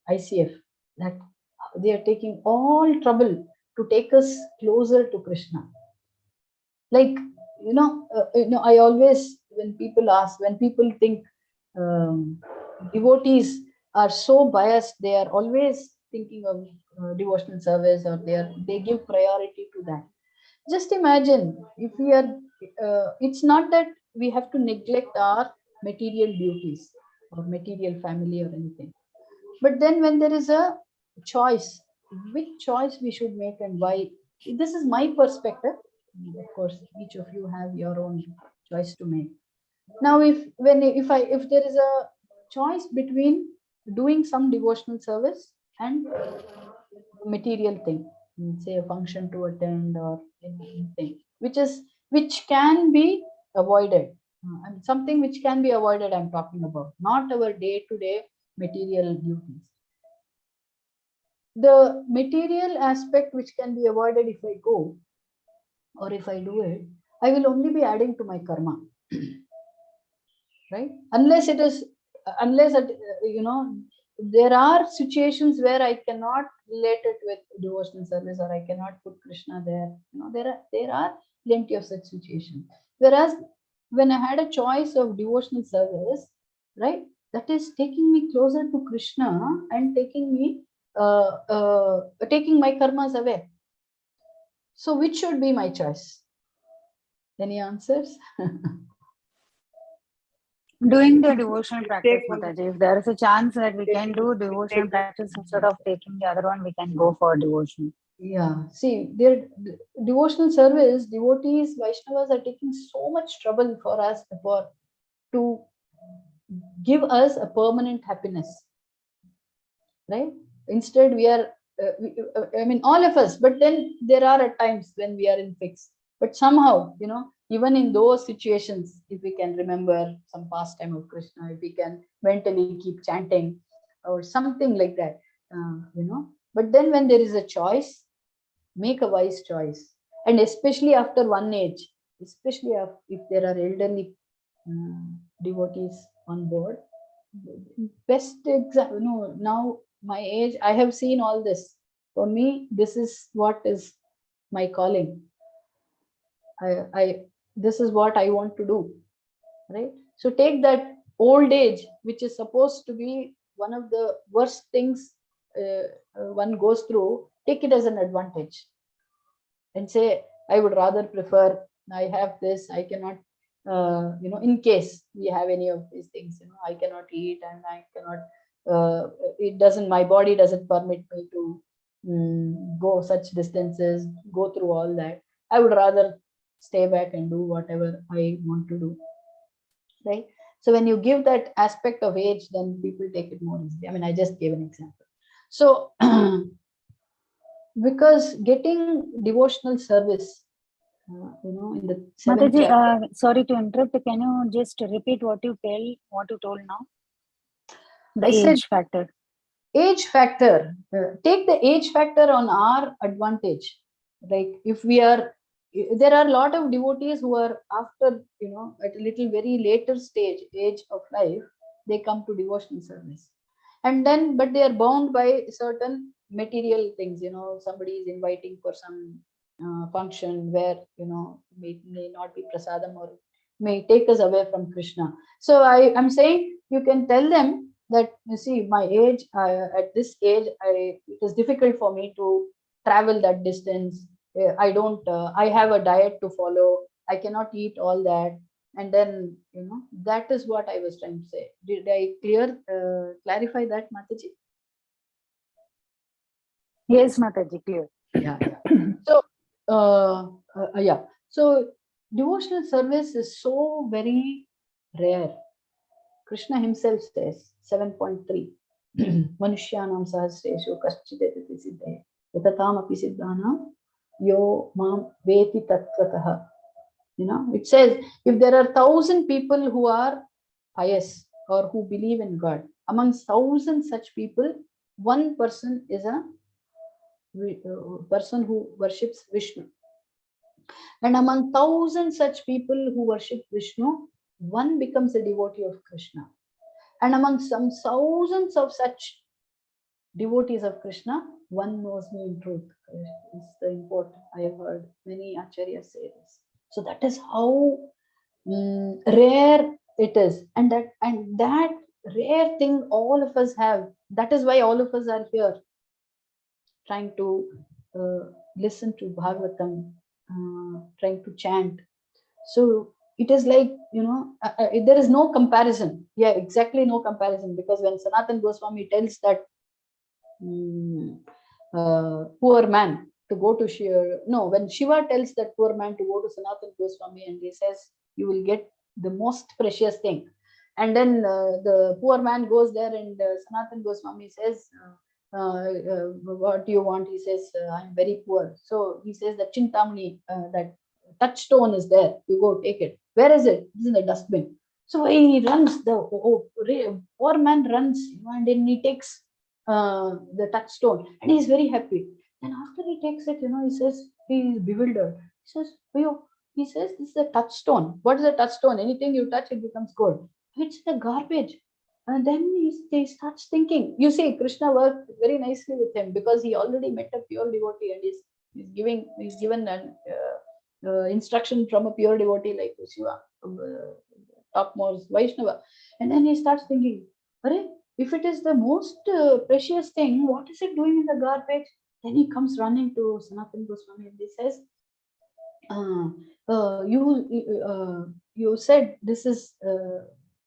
ICF, that they are taking all trouble to take us closer to Krishna. Like, I always, when people think devotees are so biased, they are always thinking of devotional service, or they give priority to that. Just imagine if we are, it's not that we have to neglect our material duties or material family or anything. But then when there is a choice, which choice we should make and why? This is my perspective. Of course, each of you have your own choice to make. Now, if there is a choice between doing some devotional service and material thing, say a function to attend or anything, which can be avoided, something which can be avoided, I'm talking about, not our day-to-day material duties. The material aspect which can be avoided, if I go or if I do it, I will only be adding to my karma, right? Unless there are situations where I cannot relate it with devotional service, or I cannot put Krishna there. There are plenty of such situations. Whereas when I had a choice of devotional service, right, that is taking me closer to Krishna and taking my karmas away. So which should be my choice? Any answers? Doing the devotional practice, Mataji. If there is a chance that we can do devotional practice instead of taking the other one, we can go for devotion. Yeah, see, their devotional service, devotees, Vaishnavas are taking so much trouble for us to give us a permanent happiness, right? Instead, we are, all of us, but then there are at times when we are in fix. But somehow, even in those situations, if we can remember some pastime of Krishna, if we can mentally keep chanting or something like that, But then when there is a choice, make a wise choice. And especially after one age, especially if there are elderly devotees on board, best example, now my age, I have seen all this. For me, this is what is my calling. This is what I want to do, right? So take that old age, which is supposed to be one of the worst things one goes through, take it as an advantage and say, I would rather prefer I have this, I cannot, in case we have any of these things, I cannot eat and I cannot, my body doesn't permit me to go such distances, go through all that. I would rather stay back and do whatever I want to do, right? So when you give that aspect of age, then people take it more easily. I mean, I just gave an example. So because getting devotional service, in the seventh Mataji, chapter. sorry to interrupt. Can you just repeat what you told now? The age factor. Age factor. Take the age factor on our advantage. Like if we are, there are a lot of devotees who are after, at a little very later age of life, they come to devotional service. And then, but they are bound by certain material things, somebody is inviting for some function where, may not be prasadam or may take us away from Krishna. So I'm saying you can tell them that, you see, my age, at this age, it is difficult for me to travel that distance. I have a diet to follow. I cannot eat all that. And then, that is what I was trying to say. Did I clarify that, Mataji? Yes, Mataji, clear. Yeah. So, yeah. So, devotional service is so very rare. Krishna himself says, 7.3, Manushyanam sahasreshu kaschideti siddhe, yatatam api siddhanam yo mam veti tattvataha. It says, if there are 1,000 people who are pious or who believe in God, amongst 1,000 such people, one person is a person who worships Vishnu. And among 1,000 such people who worship Vishnu, one becomes a devotee of Krishna. And among some thousands of such devotees of Krishna, one knows me in truth. It's the important. I have heard many acharyas say this. So that is how rare it is. And that rare thing all of us have. That is why all of us are here, trying to listen to Bhagavatam, trying to chant. So it is like, there is no comparison. Yeah, exactly, no comparison. Because when Sanatana Goswami tells that poor man to go to Shiva, when Shiva tells that poor man to go to Sanatana Goswami and he says, you will get the most precious thing. And then the poor man goes there and Sanatana Goswami says, what do you want? He says, I'm very poor. So he says that Chintamani, that touchstone is there. You go take it. Where is it? It's in the dustbin. So he runs. The poor man runs, and then he takes the touchstone, and he's very happy. And after he takes it, he says he is bewildered. He says, he says, this is a touchstone. What is a touchstone? Anything you touch, it becomes gold. It's the garbage. And then he starts thinking. You see, Krishna worked very nicely with him because he already met a pure devotee, and he's given an instruction from a pure devotee like Shiva, topmost Vaishnava. And then he starts thinking, if it is the most precious thing, what is it doing in the garbage? Then he comes running to Sanatana Goswami and he says, you said this is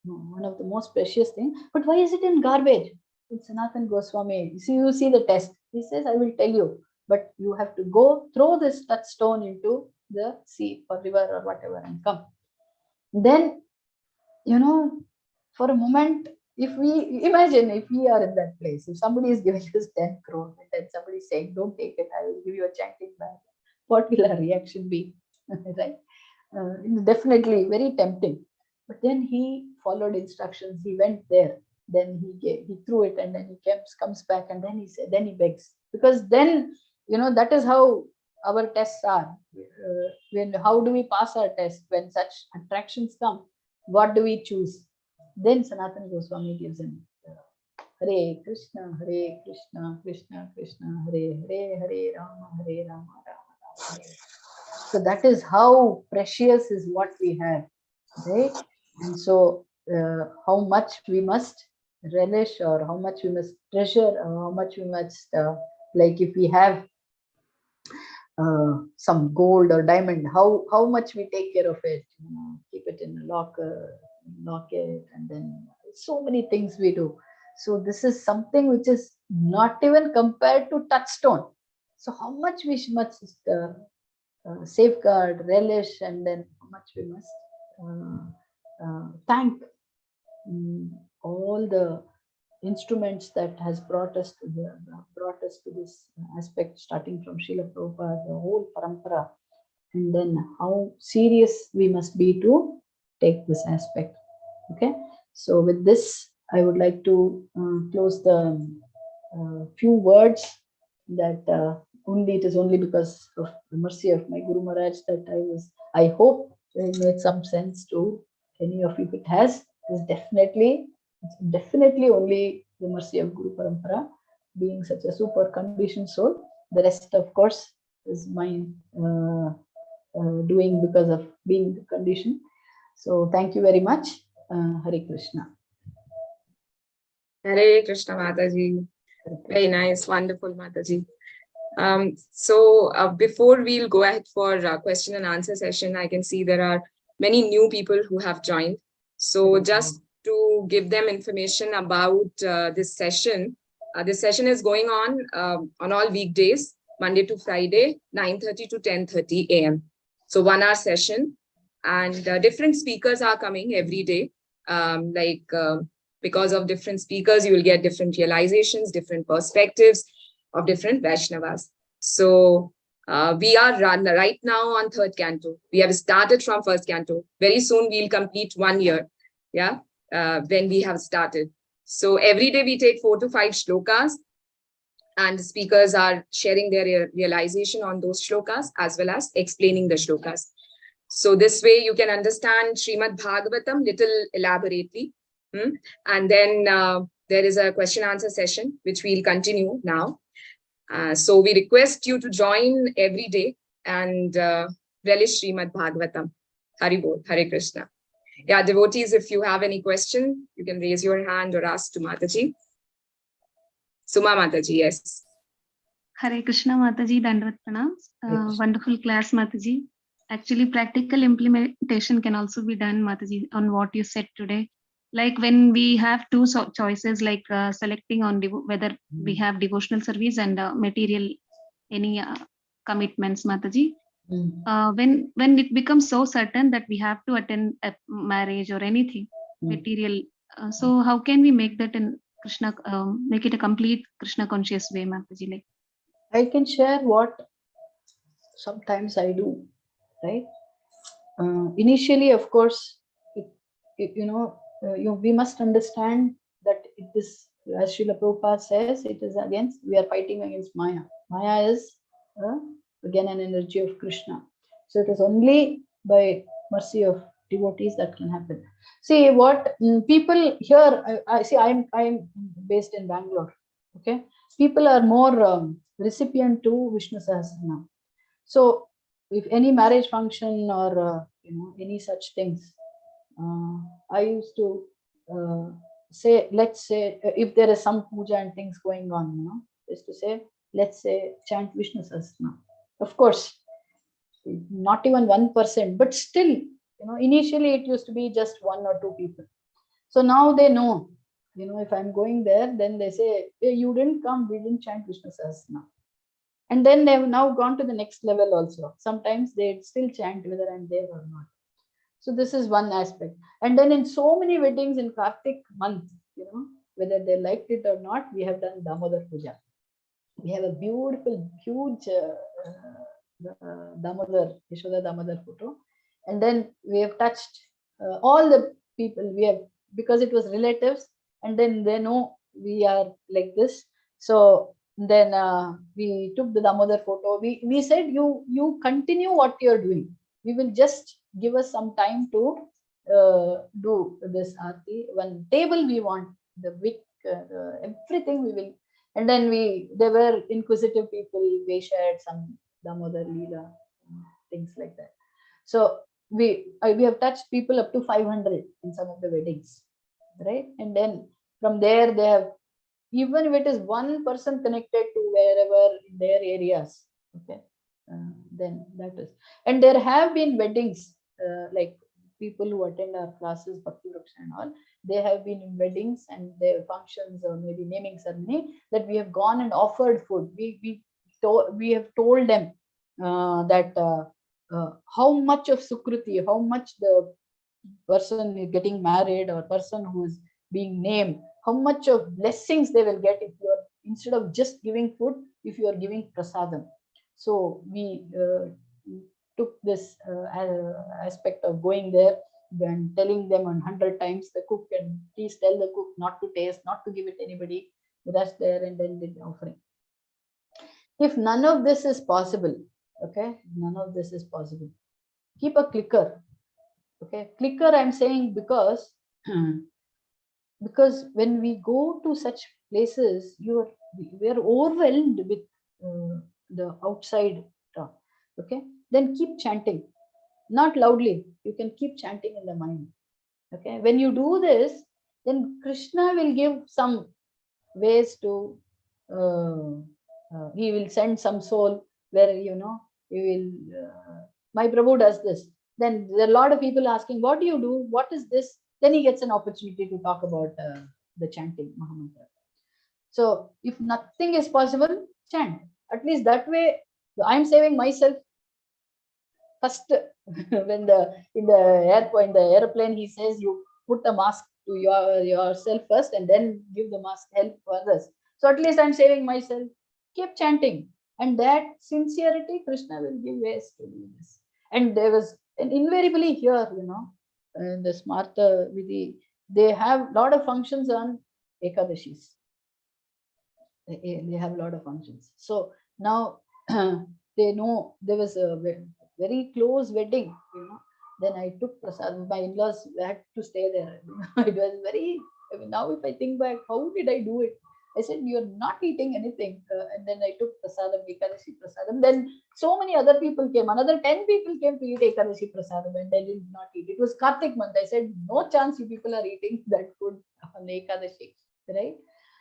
one of the most precious things, but why is it in garbage? It's Sanatana Goswami. You see the test. He says, I will tell you, but you have to go throw this touchstone into the sea or river or whatever and come. Then, for a moment, if we imagine if we are in that place, if somebody is giving us 10 crore and then somebody is saying, don't take it, I will give you a chanting bag, what will our reaction be? Right? Definitely very tempting. But then he followed instructions. He went there. Then he threw it, and then he comes back, and then he begs, because then that is how our tests are. How do we pass our test when such attractions come? What do we choose? Then Sanatana Goswami gives him Hare Krishna, Krishna Krishna, Hare Hare, Hare Rama, Rama Rama, Hare. So that is how precious is what we have, right? And so how much we must relish, or how much we must treasure, or how much we must like if we have some gold or diamond, how much we take care of it, keep it in a locker, lock it, and then so many things we do. So this is something which is not even compared to touchstone. So how much we must safeguard, relish, and then how much we must thank all the instruments that has brought us to this aspect, starting from Srila Prabhupada, the whole parampara, and then how serious we must be to take this aspect. Okay, so with this, I would like to close the few words that only it is only because of the mercy of my Guru Maharaj that I hope it made some sense to any of you. If it has, it's definitely only the mercy of Guru Parampara, being such a super conditioned soul. The rest, of course, is my doing because of being the condition. So thank you very much. Hare Krishna. Hare Krishna, Mataji. Very nice, wonderful, Mataji. So before we'll go ahead for question and answer session, I can see there are many new people who have joined. So just to give them information about this session is going on all weekdays, Monday to Friday, 9:30 to 10:30 a.m. So 1 hour session, and different speakers are coming every day. Because of different speakers, you will get different realizations, different perspectives of different Vaishnavas. So we are right now on 3rd canto. We have started from 1st canto. Very soon we'll complete 1 year. Yeah, when we have started. So every day we take 4 to 5 shlokas, and the speakers are sharing their realization on those shlokas as well as explaining the shlokas. So this way you can understand Shrimad Bhagavatam little elaborately. And then there is a question answer session, which we'll continue now. So we request you to join every day and relish Shrimad Bhagavatam. Hari Bol, Hare Krishna. Yeah, devotees, if you have any question, you can raise your hand or ask to Mataji. Suma Mataji, yes. Hare Krishna, Mataji, Dandavat Pranam. Wonderful class, Mataji. Actually, practical implementation can also be done, Mataji, on what you said today. Like when we have two choices, like selecting on whether we have devotional service and material, any commitments, Mataji. When it becomes so certain that we have to attend a marriage or anything material, so how can we make that in Krishna, make it a complete Krishna conscious way, Mataji? Like I can share what sometimes I do, right? Initially, of course, we must understand that it is, as Srila Prabhupada says, it is against, we are fighting against Maya. Maya is again an energy of Krishna. So it is only by mercy of devotees that can happen. See what people here, I see I'm based in Bangalore. Okay, people are more recipient to Vishnu Sahasranam. So if any marriage function or any such things, I used to say, let's say if there is some puja and things going on, is to say, let's say chant Vishnu Sahasranam. Of course, not even 1%, but still, initially it used to be just 1 or 2 people. So now they know, if I'm going there, then they say, hey, you didn't come, we didn't chant Vishnu Sahasranam. And then they've now gone to the next level also. Sometimes they still chant whether I'm there or not. So this is one aspect. And then in so many weddings in Kartik month, whether they liked it or not, we have done Damodar Puja. We have a beautiful, huge Damodar, Yashoda Damodar photo. And then we have touched all the people we have, because it was relatives, and then they know we are like this. So then we took the Damodar photo. We said, you continue what you're doing. We will just give us some time to do this Aarti. One table we want, the wick, everything we will. And then there were inquisitive people. We shared some Damodar Leela, things like that. So we have touched people up to 500 in some of the weddings, right? And then from there they have, even if it is one person connected to wherever in their areas, okay, then that is. And there have been weddings, like people who attend our classes, Bhakti Vriksha and all, they have been in weddings and their functions or maybe naming ceremony, that we have gone and offered food. We have told them that how much of Sukruti, how much the person is getting married or person who is being named, how much of blessings they will get if you are, instead of just giving food, if you are giving prasadam. So we took this aspect of going there and telling them 100 times the cook, and please tell the cook not to taste, not to give it anybody, rush there and then did the offering. If none of this is possible, okay, none of this is possible, keep a clicker. Okay, clicker I'm saying because when we go to such places, we are overwhelmed with the outside talk. Okay, then keep chanting, not loudly. You can keep chanting in the mind. Okay, when you do this, then Krishna will give some ways to. He will send some soul where he will. My Prabhu does this. Then there are a lot of people asking, what do you do? What is this? Then he gets an opportunity to talk about the chanting Mahamantra. So if nothing is possible, chant. At least that way, I'm saving myself. First, when in the airplane, he says you put a mask to yourself first and then give the mask help to others. So at least I'm saving myself. Keep chanting. And that sincerity, Krishna will give ways to do this. And there was, and invariably here, in the Smartha Vidhi, they have a lot of functions on Ekadashis. They have a lot of functions. So now they know there was a very close wedding, Then I took prasad. My in-laws had to stay there. It was very, now if I think back, how did I do it? I said, you're not eating anything. And then I took prasadam, Ekadashi prasadam. Then so many other people came. Another 10 people came to eat Ekadashi prasadam and they did not eat. It was Kartik month. I said, no chance you people are eating that food on Ekadashi, right?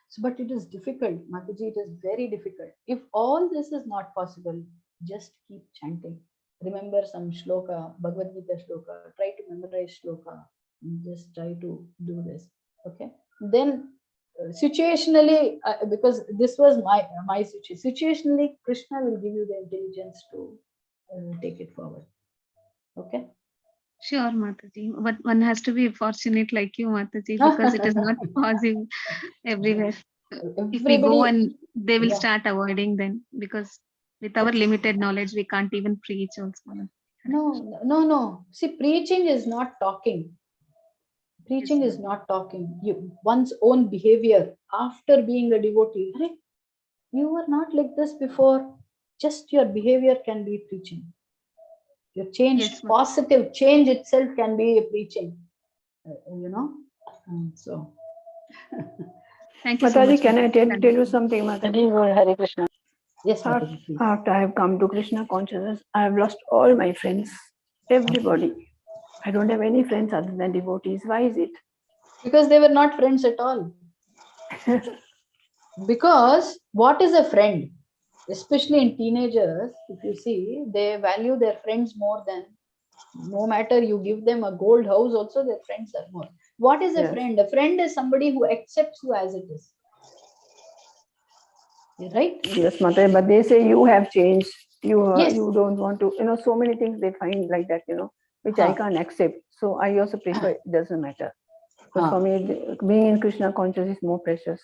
So, but it is difficult, Mataji, it is very difficult. If all this is not possible, just keep chanting. Remember some shloka, Bhagavad Gita shloka, try to memorize shloka, and just try to do this, okay? Then situationally, because this was my situation, situationally, Krishna will give you the intelligence to take it forward, okay? Sure, Mataji. But one has to be fortunate like you, Mataji, because it is not possible everywhere. If we go and they will start avoiding then, because with our limited knowledge, we can't even preach also. No. See, preaching is not talking. Preaching is not talking. One's own behavior after being a devotee. You were not like this before. Just your behavior can be preaching. Your change, positive change itself can be a preaching. So. Thank you Mataji, so much. can I tell you something, Mataji? Hare Krishna. Yes, Mataji, please. After I have come to Krishna consciousness, I have lost all my friends, everybody. I don't have any friends other than devotees. Why is it? Because they were not friends at all. Because what is a friend? Especially in teenagers, if you see, they value their friends more than, no matter you give them a gold house, also their friends are more. What is a friend? A friend is somebody who accepts you as it is. Right? Yes, Mataji, but they say you have changed. You don't want to, so many things they find like that, which I can't accept. So I also prefer it doesn't matter. Because for me, being in Krishna consciousness is more precious.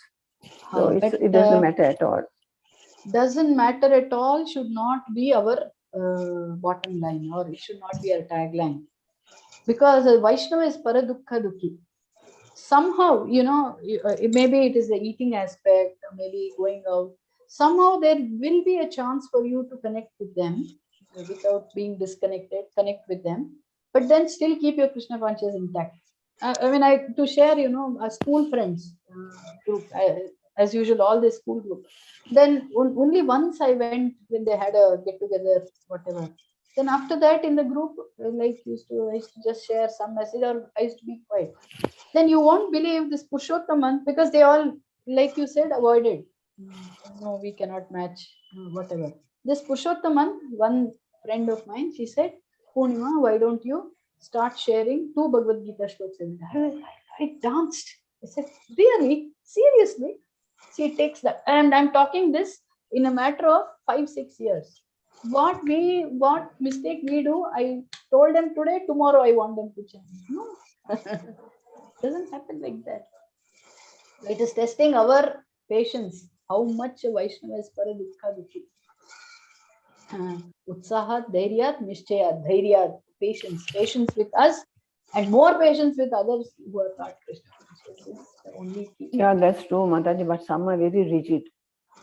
So it doesn't matter at all. Doesn't matter at all should not be our bottom line, or it should not be our tagline. Because Vaishnava is paradukha dukhi. Somehow, maybe it is the eating aspect, maybe going out. Somehow there will be a chance for you to connect with them without being disconnected, connect with them, but then still keep your Krishna consciousness intact. To share, a school friends group, as usual, all the school group. Then only once I went when they had a get together, whatever. Then after that in the group, I used to just share some message, or I used to be quiet. Then you won't believe this Purushottam, because they all, like you said, avoided. No, we cannot match, whatever. this Purushothaman, one friend of mine, she said, Purnima, why don't you start sharing 2 Bhagavad Gita shlokas every day? I danced. I said, really? Seriously? She takes that. And I'm talking this in a matter of 5-6 years. What mistake we do, I told them today, tomorrow I want them to change. No. Doesn't happen like that. It is testing our patience. How much a Vaishnava is para dukha dukhi. Utsahat, dhairyat, nishchayat, dhairyat, patience. Patience with us and more patience with others who are not Krishna. This is the only key. Yeah, that's true, Mataji, but some are very rigid.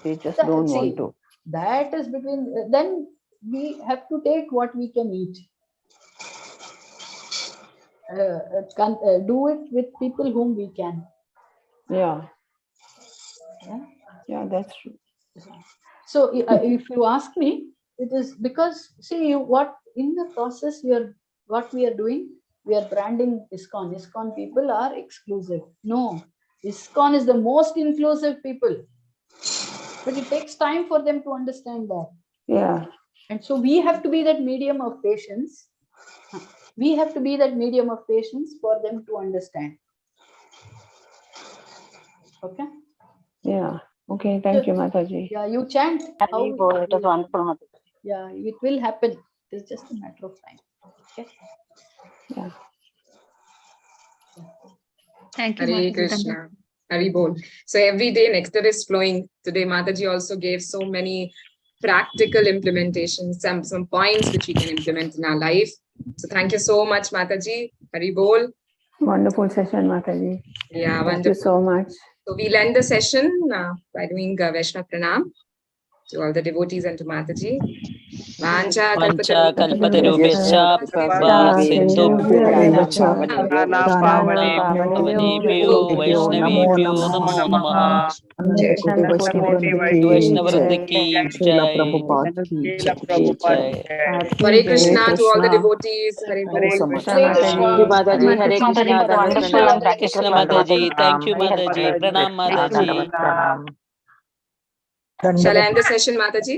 They just don't want to. That is between, then we have to take what we can eat. Do it with people whom we can. Yeah. Yeah, that's true. So if you ask me, it is because, see, what in the process what we are doing, we are branding ISKCON. ISKCON people are exclusive. No, ISKCON is the most inclusive people. But it takes time for them to understand that. Yeah. And so we have to be that medium of patience. We have to be that medium of patience for them to understand. Okay? Yeah. Okay, thank you, Mataji. Yeah, you chant. It was wonderful, Mataji. Yeah, it will happen. It's just a matter of time. Okay? Yeah. Thank you, Hare Mataji. Krishna. Hari Bol. So every day nectar is flowing. Today Mataji also gave so many practical implementations, some points which we can implement in our life. So thank you so much, Mataji. Hari Bol. Wonderful session, Mataji. Yeah, thank wonderful. you so much. So we'll end the session by doing Vaishnava Pranam to all the devotees and to Mataji. Vancha kalpatarubhyascha prabha sindhubhyo Pavanebhyo Vaishnavebhyo namo namaha. Vaishnavavrundi ki jai. Hare Krishna to all the devotees. Hare Bol. Thank you, Mataji. Hare Krishna. Mataji, wonderful and practical Krishna Mataji. Thank you, Mataji. Pranam Mataji. Shall I end the session, Mataji?